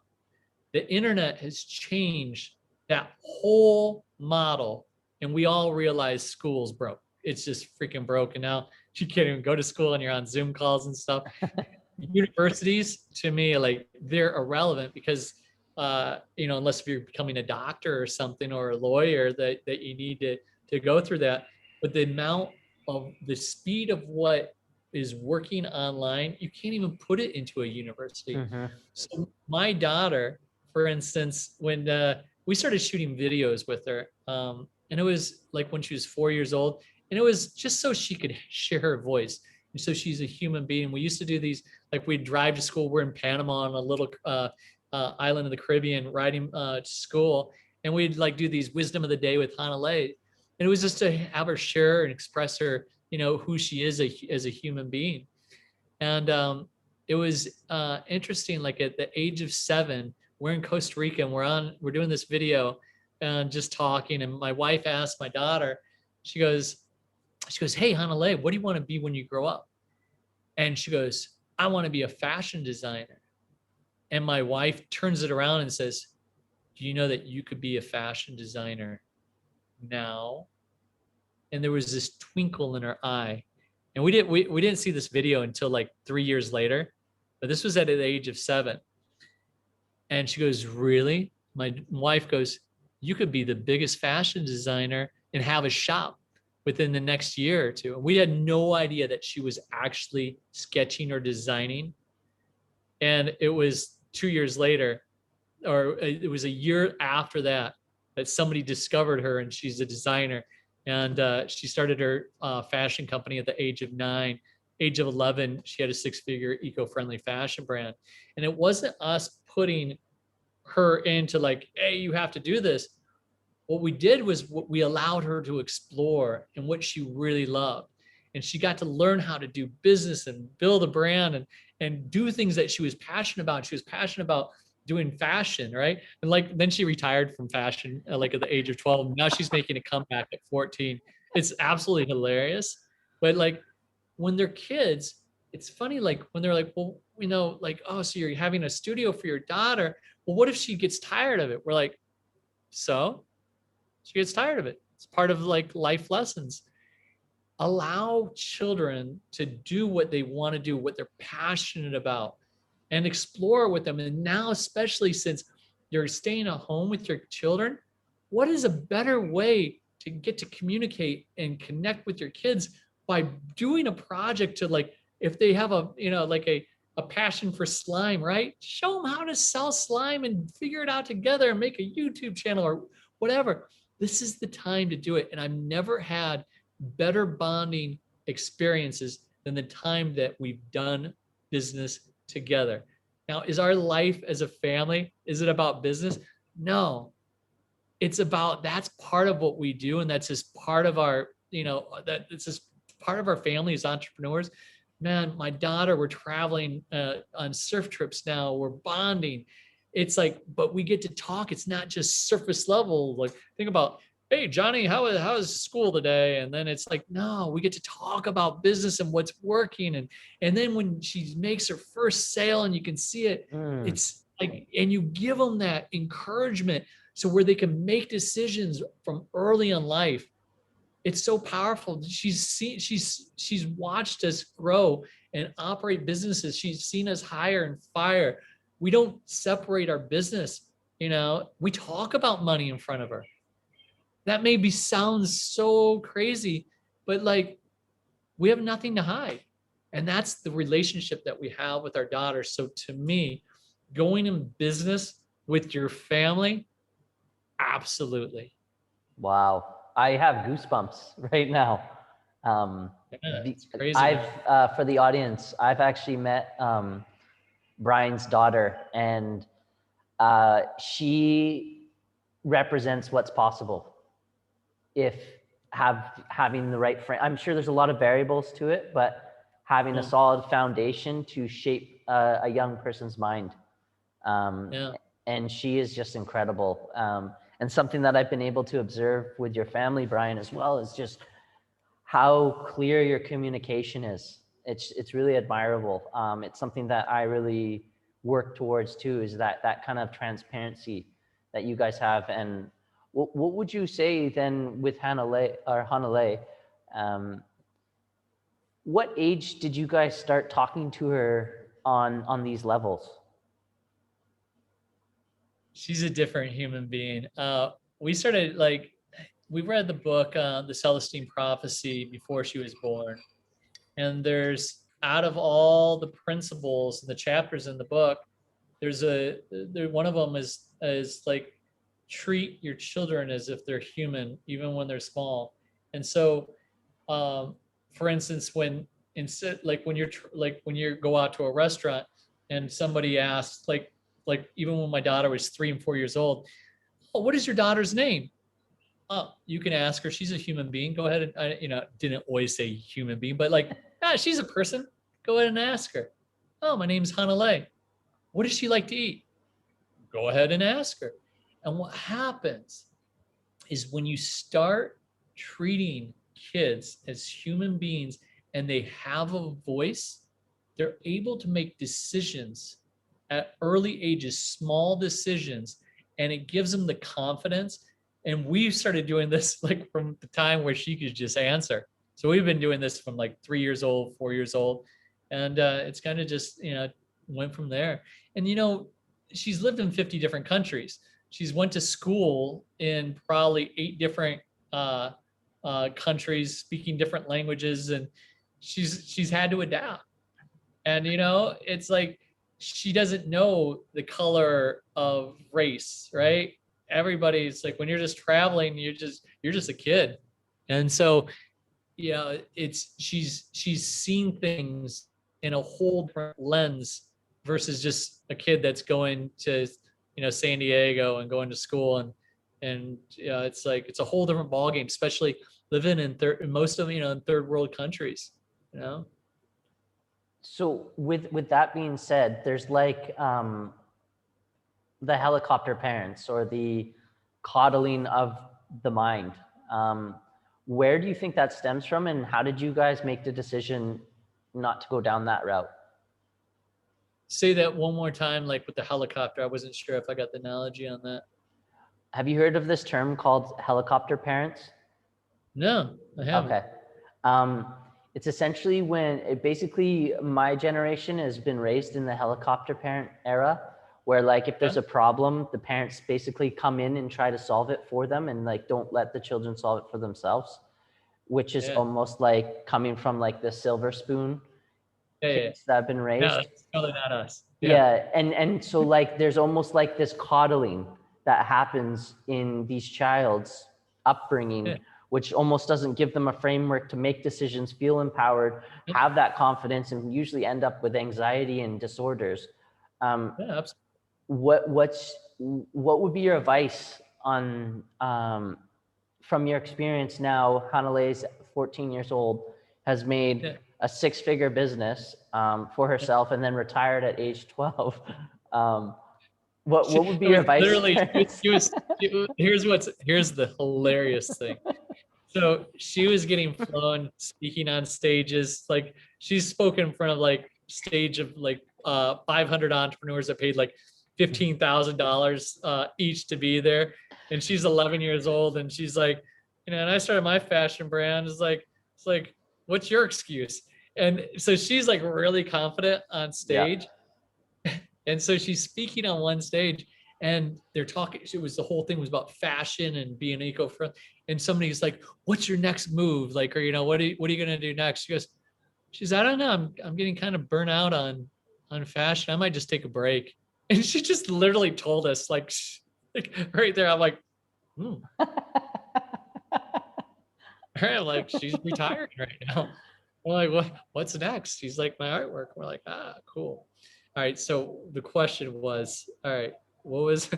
The internet has changed that whole model, and we all realize school's broke. It's just freaking broken now. You can't even go to school and you're on Zoom calls and stuff. Universities, to me, like they're irrelevant because unless if you're becoming a doctor or something or a lawyer that you need to go through that. But the amount of the speed of what is working online, you can't even put it into a university. Mm-hmm. So my daughter, for instance, when we started shooting videos with her, and it was like when she was 4 years old, and it was just so she could share her voice. And so she's a human being. We used to do these, like we'd drive to school. We're in Panama on a little island of the Caribbean, riding to school, and we'd like do these wisdom of the day with Hanalei. And it was just to have her share and express her, who she is as a human being. And it was interesting. Like at the age of 7, we're in Costa Rica and we're doing this video and just talking. And my wife asked my daughter, she goes, "Hey, Hanalei, what do you want to be when you grow up?" And she goes, "I want to be a fashion designer." And my wife turns it around and says, "Do you know that you could be a fashion designer now?" And there was this twinkle in her eye. And we didn't see this video until like 3 years later, but this was at the age of 7. And she goes, "Really?" My wife goes, "You could be the biggest fashion designer and have a shop within the next year or two." And we had no idea that she was actually sketching or designing. And it was 2 years later, or it was a year after that, that somebody discovered her, and she's a designer. And she started her fashion company at the age of 9. Age of 11, she had a 6-figure eco-friendly fashion brand. And it wasn't us putting her into like, "Hey, you have to do this." What we did was we allowed her to explore and what she really loved. And she got to learn how to do business and build a brand and do things that she was passionate about. She was passionate about doing fashion, right? And like then she retired from fashion like at the age of 12. Now she's making a comeback at 14. It's absolutely hilarious. But like when they're kids, it's funny, like when they're like, "Well, like, oh, so you're having a studio for your daughter. Well, what if she gets tired of it?" We're like, "So?" She gets tired of it. It's part of like life lessons. Allow children to do what they want to do, what they're passionate about, and explore with them. And now, especially since you're staying at home with your children, what is a better way to get to communicate and connect with your kids by doing a project to, like, if they have a passion for slime, right? Show them how to sell slime and figure it out together and make a YouTube channel or whatever. This is the time to do it. And I've never had better bonding experiences than the time that we've done business together. Now, is our life as a family, is it about business? No. It's about, that's part of what we do. And that's just part of our, that it's just part of our family as entrepreneurs. Man, my daughter, we're traveling on surf trips now. We're bonding. It's like, but we get to talk. It's not just surface level. Like, think about, "Hey, Johnny, how is school today?" And then it's like, no, we get to talk about business and what's working. And then when she makes her first sale and you can see it, it's like, and you give them that encouragement so where they can make decisions from early in life. It's so powerful. She's watched us grow and operate businesses. She's seen us hire and fire. We don't separate our business. We talk about money in front of her. That maybe sounds so crazy, but like we have nothing to hide. And that's the relationship that we have with our daughters. So to me, going in business with your family, Absolutely. Wow. I have goosebumps right now. Yeah, it's crazy, I've, man. for the audience, I've actually met Brian's daughter, and she represents what's possible if having the right frame. I'm sure there's a lot of variables to it, but having a Yeah. solid foundation to shape a young person's mind. Um, Yeah. and she is just incredible. And something that I've been able to observe with your family, Brian, as well, is just how clear your communication is. It's really admirable. It's something that I really work towards too, is that kind of transparency that you guys have. And what would you say then with Hanalei? Um, what age did you guys start talking to her on these levels? She's a different human being. We started like, we read the book, The Celestine Prophecy, before she was born. And there's, out of all the principles and the chapters in the book, one of them is like, treat your children as if they're human, even when they're small. And so, um, for instance, instead, like when you go out to a restaurant and somebody asks, like even when my daughter was 3 and 4 years old, oh, what is your daughter's name? Oh, you can ask her. She's a human being. Go ahead and, didn't always say human being, but like, she's a person. Go ahead and ask her. Oh, my name's Hanalei. What does she like to eat? Go ahead and ask her. And what happens is when you start treating kids as human beings and they have a voice, they're able to make decisions at early ages, small decisions, and it gives them the confidence. And we've started doing this like from the time where she could just answer. So we've been doing this from like 3 years old, 4 years old, and it's kind of just went from there. And she's lived in 50 different countries. She's went to school in probably 8 different uh, countries, speaking different languages, and she's had to adapt. And it's like she doesn't know the color of race, right? Everybody's like, when you're just traveling, you're just a kid. And so it's she's seen things in a whole different lens versus just a kid that's going to San Diego and going to school, and it's like it's a whole different ballgame, especially living in most of in third world countries, you know. So with that being said, there's like the helicopter parents or the coddling of the mind. Where do you think that stems from, and how did you guys make the decision not to go down that route? Say that one more time, like with the helicopter. I wasn't sure if I got the analogy on that. Have you heard of this term called helicopter parents? No, I haven't. Okay. It's essentially basically my generation has been raised in the helicopter parent era, where like if there's a problem, the parents basically come in and try to solve it for them and like don't let the children solve it for themselves, which is almost like coming from like the silver spoon kids that have been No, raised. that's totally not us. Yeah. And so like there's almost like this coddling that happens in these child's upbringing, which almost doesn't give them a framework to make decisions, feel empowered, have that confidence, and usually end up with anxiety and disorders. Absolutely. What would be your advice on from your experience now? Hanalei's 14 years old, has made a 6-figure business for herself, and then retired at age 12. What would be your advice? Literally, here's the hilarious thing. So she was getting flown, speaking on stages. Like she's spoken in front of like stage of like 500 entrepreneurs that paid like $15,000 each to be there. And she's 11 years old, and she's like, and I started my fashion brand. It's like, what's your excuse? And so she's like really confident on stage. And so she's speaking on one stage, and they're talking. The whole thing was about fashion and being eco-friendly. And somebody's like, "What's your next move?" Like, or what are you going to do next? She's, I don't know. I'm getting kind of burnt out on fashion. I might just take a break. And she just literally told us like right there. I'm like, Like, she's retired right now. We're like, what's next? She's like, my artwork. We're like, cool. All right. So the question was, all right, what was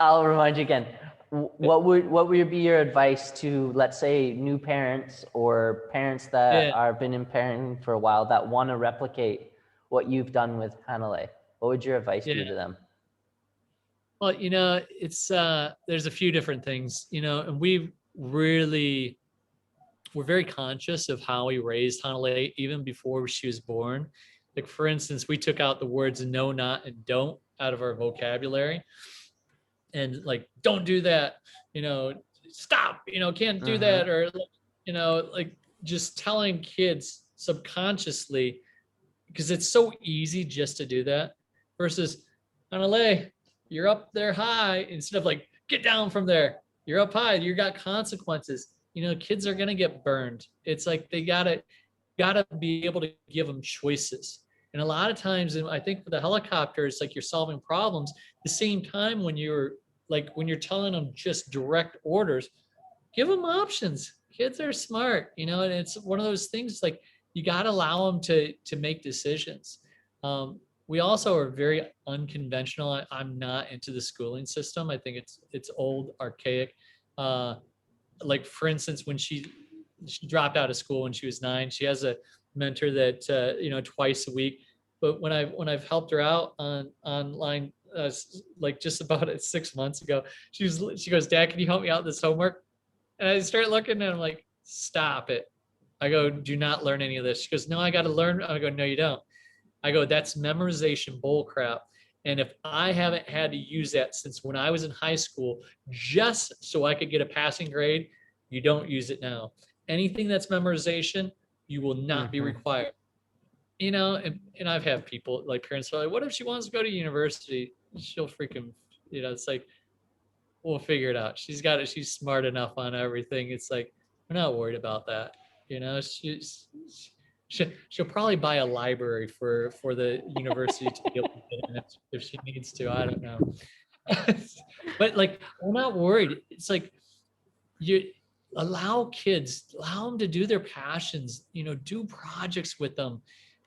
I'll remind you again. What would be your advice to, let's say, new parents or parents that yeah. are been in parenting for a while that want to replicate what you've done with Hanalei? What would your advice Yeah. be to them? Well, it's there's a few different things, and we're very conscious of how we raised Hanalei even before she was born. Like, for instance, we took out the words no, not, and don't out of our vocabulary. And like, don't do that, stop, can't do that. Or, like, just telling kids subconsciously, because it's so easy just to do that versus, Hanalei, you're up there high, instead of like, get down from there. You're up high. You got consequences. Kids are gonna get burned. It's like they gotta be able to give them choices. And a lot of times, and I think for the helicopter, it's like you're solving problems. The same time, when you're telling them just direct orders, give them options. Kids are smart, and it's one of those things, like, you got to allow them to make decisions. We also are very unconventional. I'm not into the schooling system. I think it's old, archaic. Like, for instance, when she dropped out of school when she was 9, she has a mentor that twice a week. But when I've helped her out on online, like just about 6 months ago, she goes, Dad, can you help me out with this homework? And I start looking and I'm like, stop it. I go, do not learn any of this. She goes, no, I got to learn. I go, no, you don't. I go, that's memorization bull crap. And if I haven't had to use that since when I was in high school, just so I could get a passing grade, you don't use it now. Anything that's memorization, you will not be required. And I've had people, like, parents are like, what if she wants to go to university? She'll freaking, it's like, we'll figure it out. She's got it. She's smart enough on everything. It's like, we're not worried about that. She'll probably buy a library for the university to be able to get in if she needs to. I don't know. But like, we're not worried. It's like, you allow them to do their passions, do projects with them.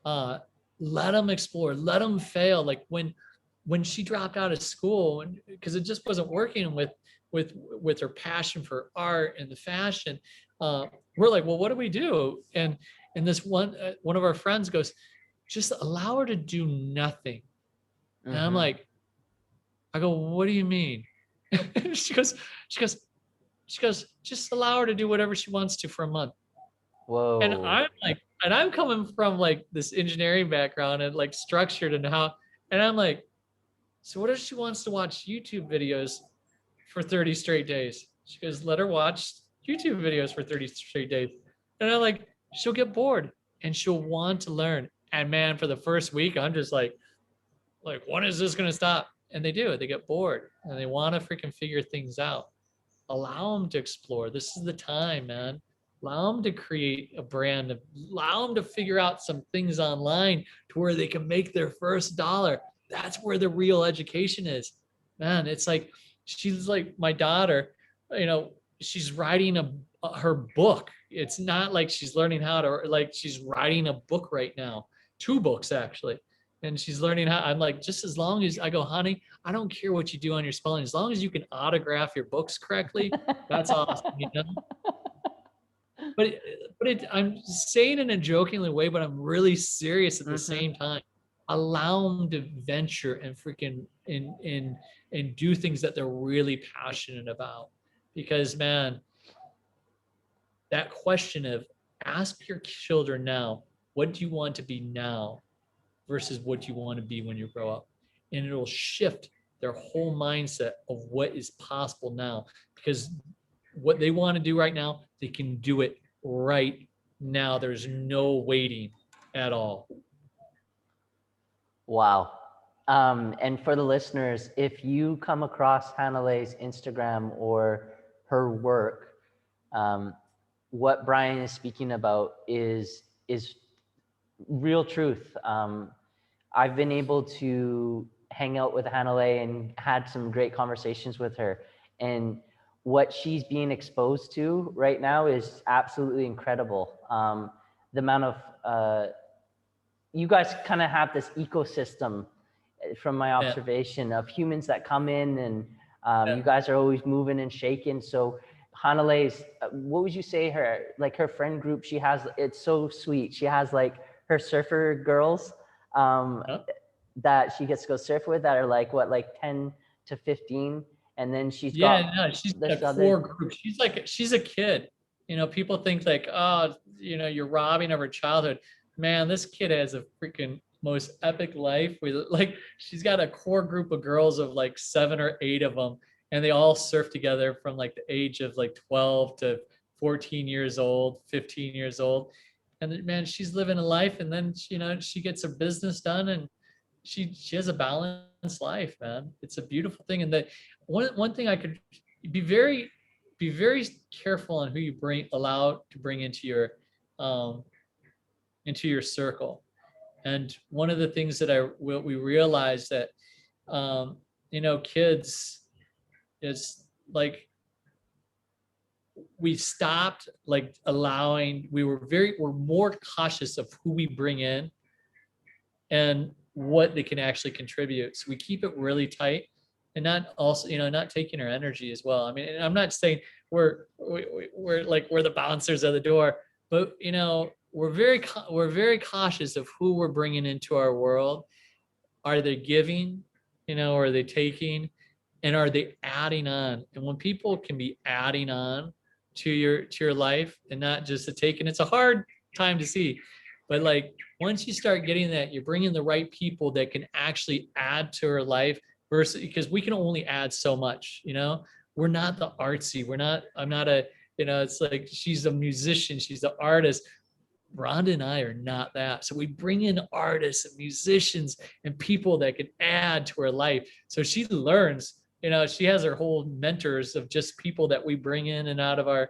Let them explore, let them fail. Like, when she dropped out of school, and because it just wasn't working with her passion for art and the fashion, we're like, well, what do we do? And this one of our friends goes, just allow her to do nothing. And I'm like, I go, what do you mean? she goes, just allow her to do whatever she wants to for a month. Whoa. And I'm like, and I'm coming from like this engineering background and like structured and I'm like, so what if she wants to watch YouTube videos for 30 straight days? She goes, let her watch YouTube videos for 30 straight days. And I'm like, she'll get bored and she'll want to learn. And man, for the first week, I'm just like, when is this going to stop? And they do. They get bored and they want to freaking figure things out. Allow them to explore. This is the time, man. Allow them to create a brand. Allow them to figure out some things online to where they can make their first dollar. That's where the real education is, man. It's like, she's like my daughter, she's writing her book. It's not like she's learning how to, like, she's writing a book right now, 2 books actually. And she's learning how. I'm like, just as long as I go, honey, I don't care what you do on your spelling, as long as you can autograph your books correctly, that's awesome. But I'm saying it in a jokingly way, but I'm really serious at the same time. Allow them to venture and freaking and do things that they're really passionate about. Because, man, that question of, ask your children now, what do you want to be now versus what you want to be when you grow up? And it'll shift their whole mindset of what is possible now, because what they want to do right now, they can do it right now. There's no waiting at all. Wow. And for the listeners, if you come across Hanalei's Instagram or her work, what Brian is speaking about is real truth. I've been able to hang out with Hanalei and had some great conversations with her. And what she's being exposed to right now is absolutely incredible. The amount of you guys kind of have this ecosystem from my Yeah. observation of humans that come in, and Yeah. you guys are always moving and shaking. So Hanalei's, what would you say her friend group she has, it's so sweet. She has like her surfer girls Huh? that she gets to go surf with that are like 10 to 15. And then she's Yeah, got no, she's got this a core other, group. She's a kid. People think like, oh, you're robbing of her childhood. Man, this kid has a freaking most epic life. She's got a core group of girls of like 7 or 8 of them, and they all surf together from like the age of like 12 to 14 years old, 15 years old. And man, she's living a life, and then she gets her business done, and she has a balanced life, man. It's a beautiful thing. And the one thing I could be very careful on who you allow to bring um into your circle. And one of the things that we realized that kids is like we stopped like allowing we're more cautious of who we bring in and what they can actually contribute. So we keep it really tight, and not also, not taking our energy as well. I mean, and I'm not saying we're the bouncers at the door, but we're very cautious of who we're bringing into our world. Are they giving, or are they taking, and are they adding on? And when people can be adding on to your life and not just a taking, it's a hard time to see. But like once you start getting that, you're bringing the right people that can actually add to her life, versus because we can only add so much. We're not the artsy. I'm not a, it's like she's a musician, she's an artist. Rhonda and I are not that. So we bring in artists and musicians and people that can add to her life. So she learns, she has her whole mentors of just people that we bring in and out of our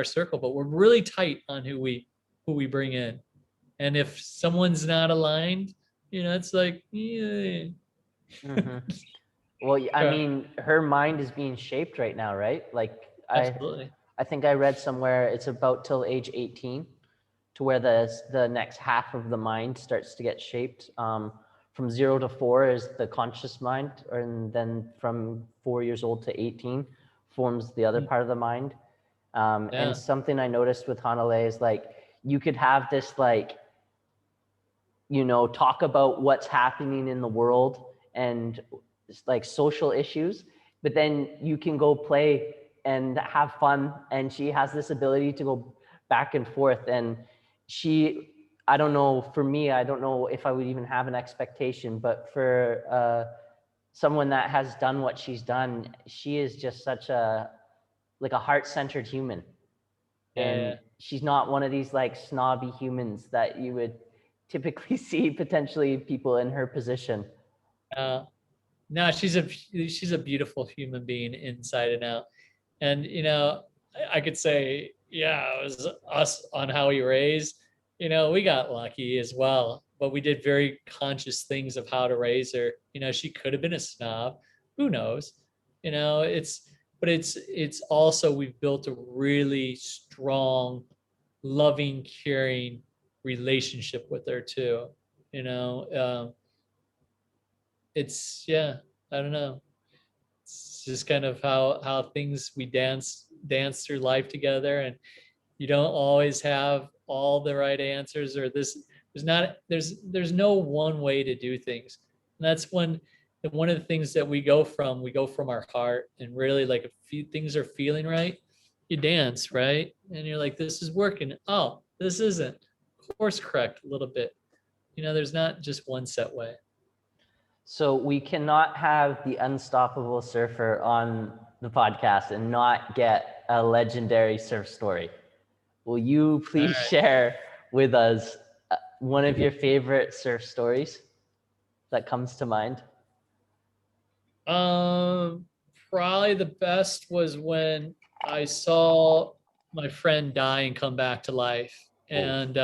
circle. But we're really tight on who we bring in. And if someone's not aligned, it's like, yeah. mm-hmm. Well, I mean, her mind is being shaped right now, right? Like Absolutely. I think I read somewhere it's about till age 18 to where the next half of the mind starts to get shaped. From 0 to 4 is the conscious mind, and then from 4 years old to 18 forms the other part of the mind. And Yeah. something I noticed with Hanalei is like you could have this like, talk about what's happening in the world and like social issues, but then you can go play and have fun. And she has this ability to go back and forth. And I don't know, for me, I don't know if I would even have an expectation, but for someone that has done what she's done, she is just such a heart-centered human. Yeah. And she's not one of these like snobby humans that you would typically see potentially people in her position. Uh, no, she's a beautiful human being inside and out. And I could say, yeah, it was us on how we raised. We got lucky as well, but we did very conscious things of how to raise her. She could have been a snob. Who knows? It's also we've built a really strong, loving, caring relationship with her too. You know, it's yeah, I don't know. It's just kind of how things we dance through life together, and you don't always have all the right answers, or there's no one way to do things. And that's one of the things that we go from our heart, and really like if things are feeling right, you dance, right? And you're like, this is working. Oh, this isn't. Course correct a little bit. There's not just one set way. So we cannot have the unstoppable surfer on the podcast and not get a legendary surf story. Will you All please share with us one of your favorite surf stories that comes to mind? Um, Probably the best was when I saw my friend die and come back to life. Oh. And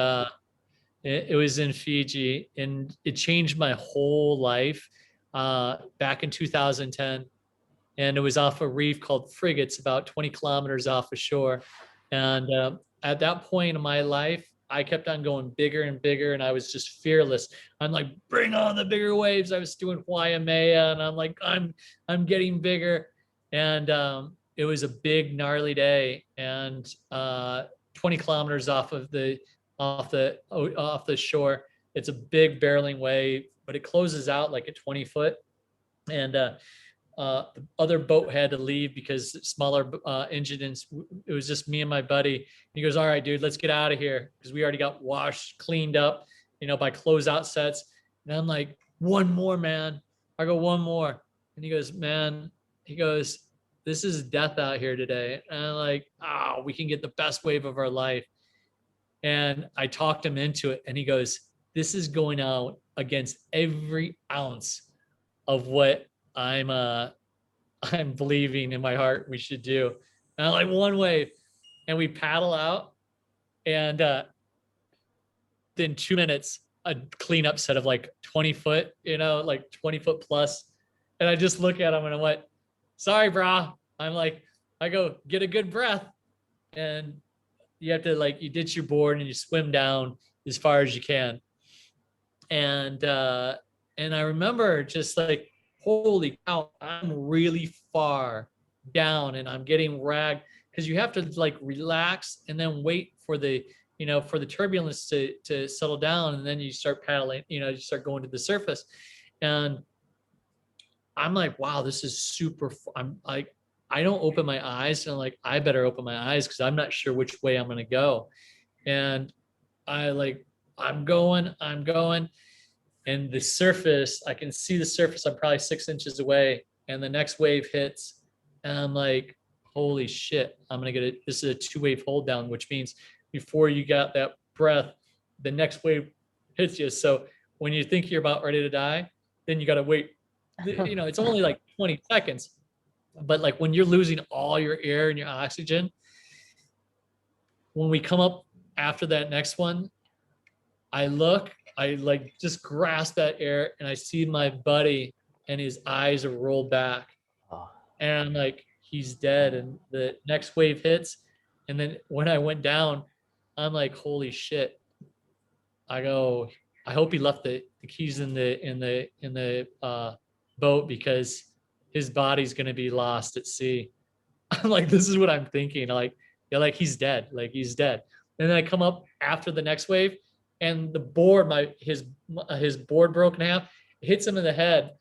it was in Fiji, and it changed my whole life back in 2010. and it was off a reef called Frigates, about 20 kilometers off the shore. And at that point in my life, I kept on going bigger and bigger, and I was just fearless. I'm like, bring on the bigger waves. I was doing Waimea, and I'm like, I'm getting bigger. And it was a big gnarly day, and 20 kilometers off the shore. It's a big barreling wave, but it closes out like at 20 foot. And the other boat had to leave because smaller engines. It was just me and my buddy. He goes, all right, dude, let's get out of here, because we already got washed, cleaned up, by closeout sets. And I'm like, one more, man. I go, one more. And he goes, man, this is death out here today. And I'm like, oh, we can get the best wave of our life. And I talked him into it, and he goes, this is going out against every ounce of what I'm believing in my heart we should do. And I'm like, one wave, and we paddle out, and then 2 minutes, a cleanup set of like 20 foot, like 20 foot plus. And I just look at him and I went, sorry, brah. I go, get a good breath. And you have to you ditch your board and you swim down as far as you can. And I remember just like, holy cow, I'm really far down and I'm getting ragged, because you have to relax and then wait for the turbulence to settle down, and then you start paddling, you start going to the surface. And I'm like, wow, this is super I'm like, I don't open my eyes, and I'm like, I better open my eyes, because I'm not sure which way I'm going to go. And I'm going, and the surface, I can see the surface. I'm probably 6 inches away, and the next wave hits, and I'm like, holy shit, I'm going to get it. This is a 2-wave hold down, which means before you got that breath, the next wave hits you. So when you think you're about ready to die, then you got to wait. It's only like 20 seconds, but when you're losing all your air and your oxygen, when we come up after that next one, I just grasp that air, and I see my buddy, and his eyes are rolled back. Oh. And I'm like, he's dead. And the next wave hits. And then when I went down, I'm like, holy shit. I go, I hope he left the keys in the boat, because his body's going to be lost at sea. I'm like, this is what I'm thinking. He's dead. He's dead. And then I come up after the next wave, and the board, his board broke in half, hits him in the head,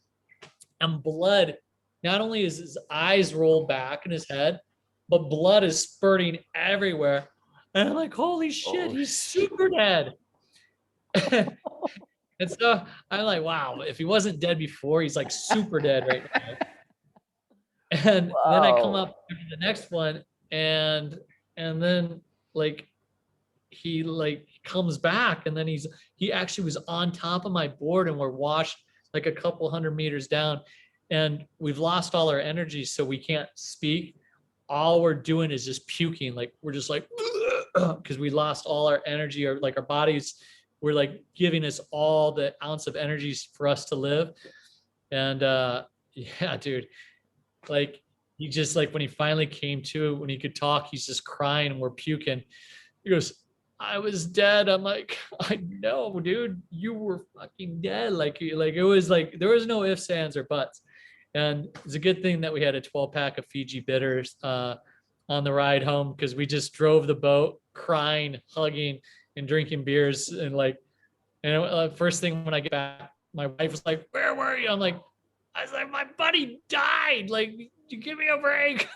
and blood. Not only is his eyes rolled back in his head, but blood is spurting everywhere. And I'm like, holy shit, he's super dead. And so I'm like, wow, if he wasn't dead before, he's like super dead right now. And then I come up to the next one, and then he comes back, and then he actually was on top of my board, and we're washed like a couple 100 meters down, and we've lost all our energy, so we can't speak. All we're doing is just puking. We're just because we lost all our energy, or our bodies were giving us all the ounce of energy for us to live. And yeah, dude, he just when he finally came to, when he could talk, he's just crying, and we're puking. He goes, I was dead. I'm like, I know, dude, you were fucking dead. It was there was no ifs, ands, or buts. And it's a good thing that we had a 12-pack of Fiji bitters on the ride home, because we just drove the boat crying, hugging, and drinking beers. And first thing when I get back, my wife was like, where were you? I was like, my buddy died. You give me a break.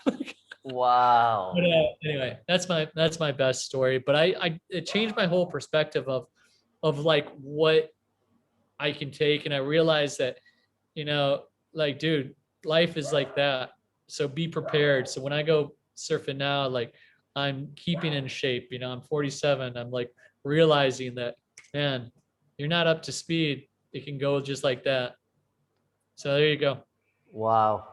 Wow. But, anyway, that's my best story. But it changed my whole perspective of what I can take. And I realized that, dude, life is like that. So be prepared. So when I go surfing now, I'm keeping in shape. I'm 47. I'm realizing that, man, you're not up to speed. It can go just like that. So there you go. Wow.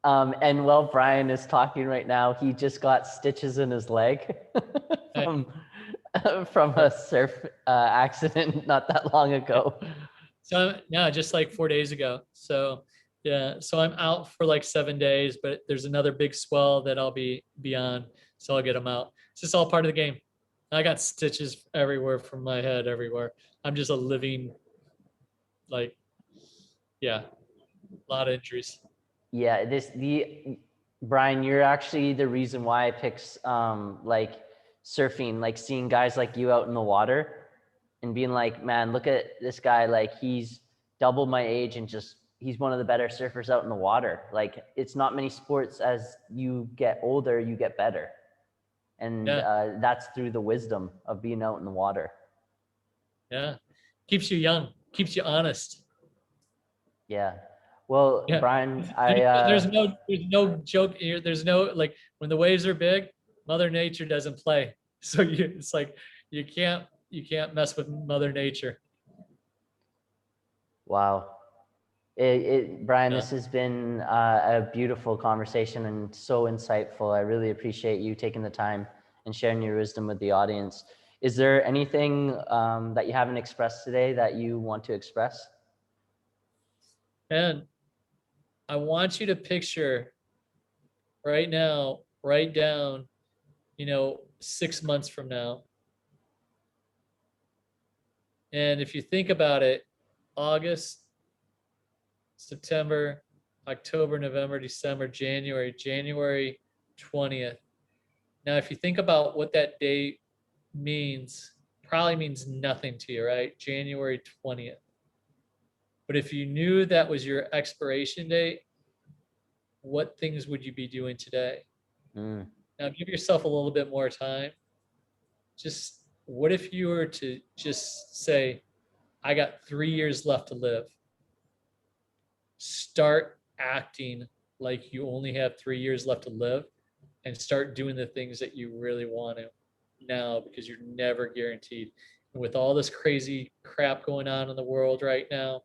And while Brian is talking right now, he just got stitches in his leg from a surf accident not that long ago. So no, just 4 days ago. So Yeah, so I'm out for like 7 days, but there's another big swell that I'll be on, so I'll get them out. It's just all part of the game. I got stitches everywhere from my head everywhere. I'm just a living, like, yeah, a lot of injuries. Yeah, Brian, you're actually the reason why I picked like surfing, like seeing guys like you out in the water and being like, man, look at this guy, like he's double my age and just he's one of the better surfers out in the water. Like it's not many sports as you get older, you get better. And Yeah, that's through the wisdom of being out in the water. yeah. Keeps you young, keeps you honest. Yeah. Well, Yeah. Brian, There's no joke here. There's no, like, when the waves are big, Mother Nature doesn't play. So it's like you can't mess with Mother Nature. wow. Brian, Yeah. this has been a beautiful conversation and so insightful. I really appreciate you taking the time and sharing your wisdom with the audience. Is there anything that you haven't expressed today that you want to express? And I want you to picture right now, write down, 6 months from now. And if you think about it, August, September, October, November, December, January 20th. Now, if you think about what that date means, probably means nothing to you, right? January 20th. But if you knew that was your expiration date, what things would you be doing today? Mm, Now, give yourself a little bit more time. Just what if you were to just say, I got 3 years left to live? Start acting like you only have 3 years left to live and start doing the things that you really want to now, because you're never guaranteed. And with all this crazy crap going on in the world right now,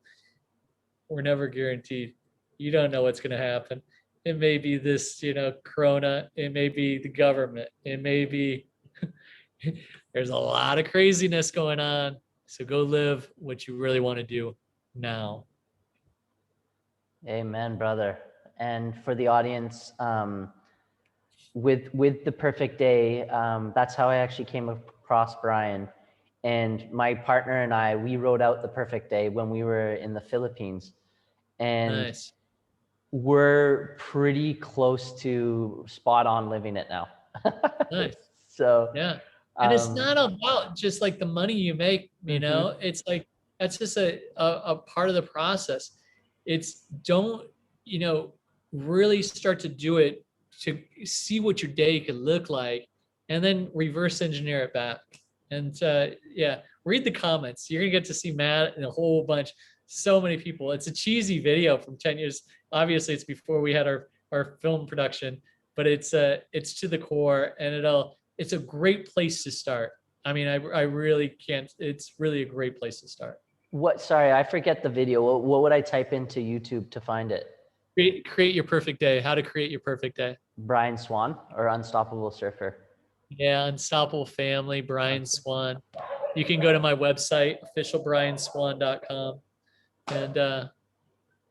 we're never guaranteed. You don't know what's going to happen. It may be this, Corona. It may be the government. It may be, there's a lot of craziness going on. So go live what you really want to do now. amen, brother. And for the audience, with the perfect day, that's how I actually came across Brian. And my partner and I, we wrote out the perfect day when we were in the Philippines. And Nice. we're pretty close to spot on living it now. Nice. So, Yeah. And it's not about just like the money you make, mhm. it's like, that's just a part of the process. It's don't, really start to do it to see what your day could look like and then reverse engineer it back. And yeah, read the comments. You're gonna get to see Matt and a whole bunch, so many people. It's a cheesy video from 10 years. Obviously, it's before we had our film production, but it's to the core, and it's a great place to start. I mean, I really can't, it's really a great place to start. Sorry, I forget the video. What would I type into YouTube to find it? Create your perfect day. How to create your perfect day. Brian Swan or Unstoppable Surfer? Yeah, Unstoppable Family, Brian Okay. Swan. You can go to my website, officialbrianswan.com. And I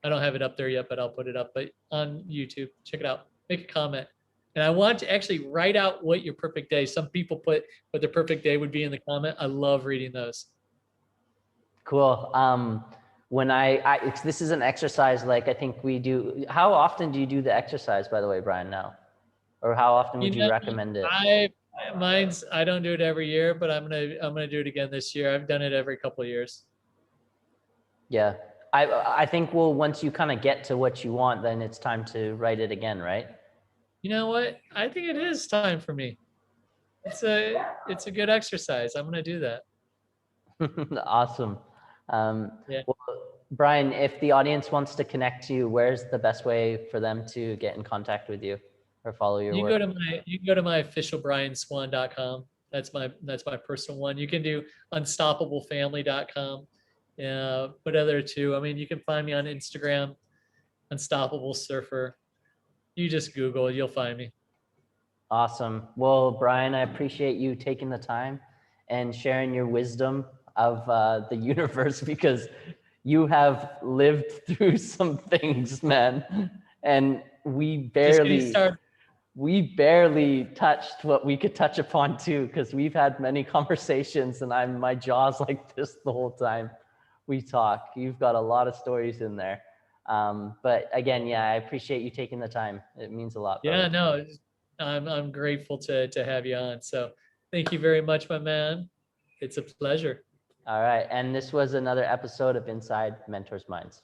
don't have it up there yet, but I'll put it up. But on YouTube, check it out. Make a comment. And I want to actually write out what your perfect day. Some people put what their perfect day would be in the comment. I love reading those. Cool. When this is an exercise like I think we do. How often do you do the exercise, by the way, Brian, now? Or how often would you recommend it? I don't do it every year, but I'm gonna do it again this year. I've done it every couple of years. Yeah. I think, well, once you kind of get to what you want, then it's time to write it again, right? You know what? I think it is time for me. It's a good exercise. I'm gonna do that. Awesome. Yeah. Well, Brian, if the audience wants to connect to you, where's the best way for them to get in contact with you or follow your work? You can go to my officialbrianswan.com. That's my personal one. You can do unstoppablefamily.com. Yeah, but other two. I mean, you can find me on Instagram, Unstoppable Surfer. You just Google, you'll find me. Awesome. Well, Brian, I appreciate you taking the time and sharing your wisdom of the universe, because You have lived through some things, man, and Just getting started. we barely touched what we could touch upon too, because we've had many conversations and my jaw's like this the whole time we talk. You've got a lot of stories in there. But again, yeah, I appreciate you taking the time. It means a lot, brother. Yeah, no, I'm grateful to have you on. So thank you very much, my man. It's a pleasure. All right. And this was another episode of Inside Mentors Minds.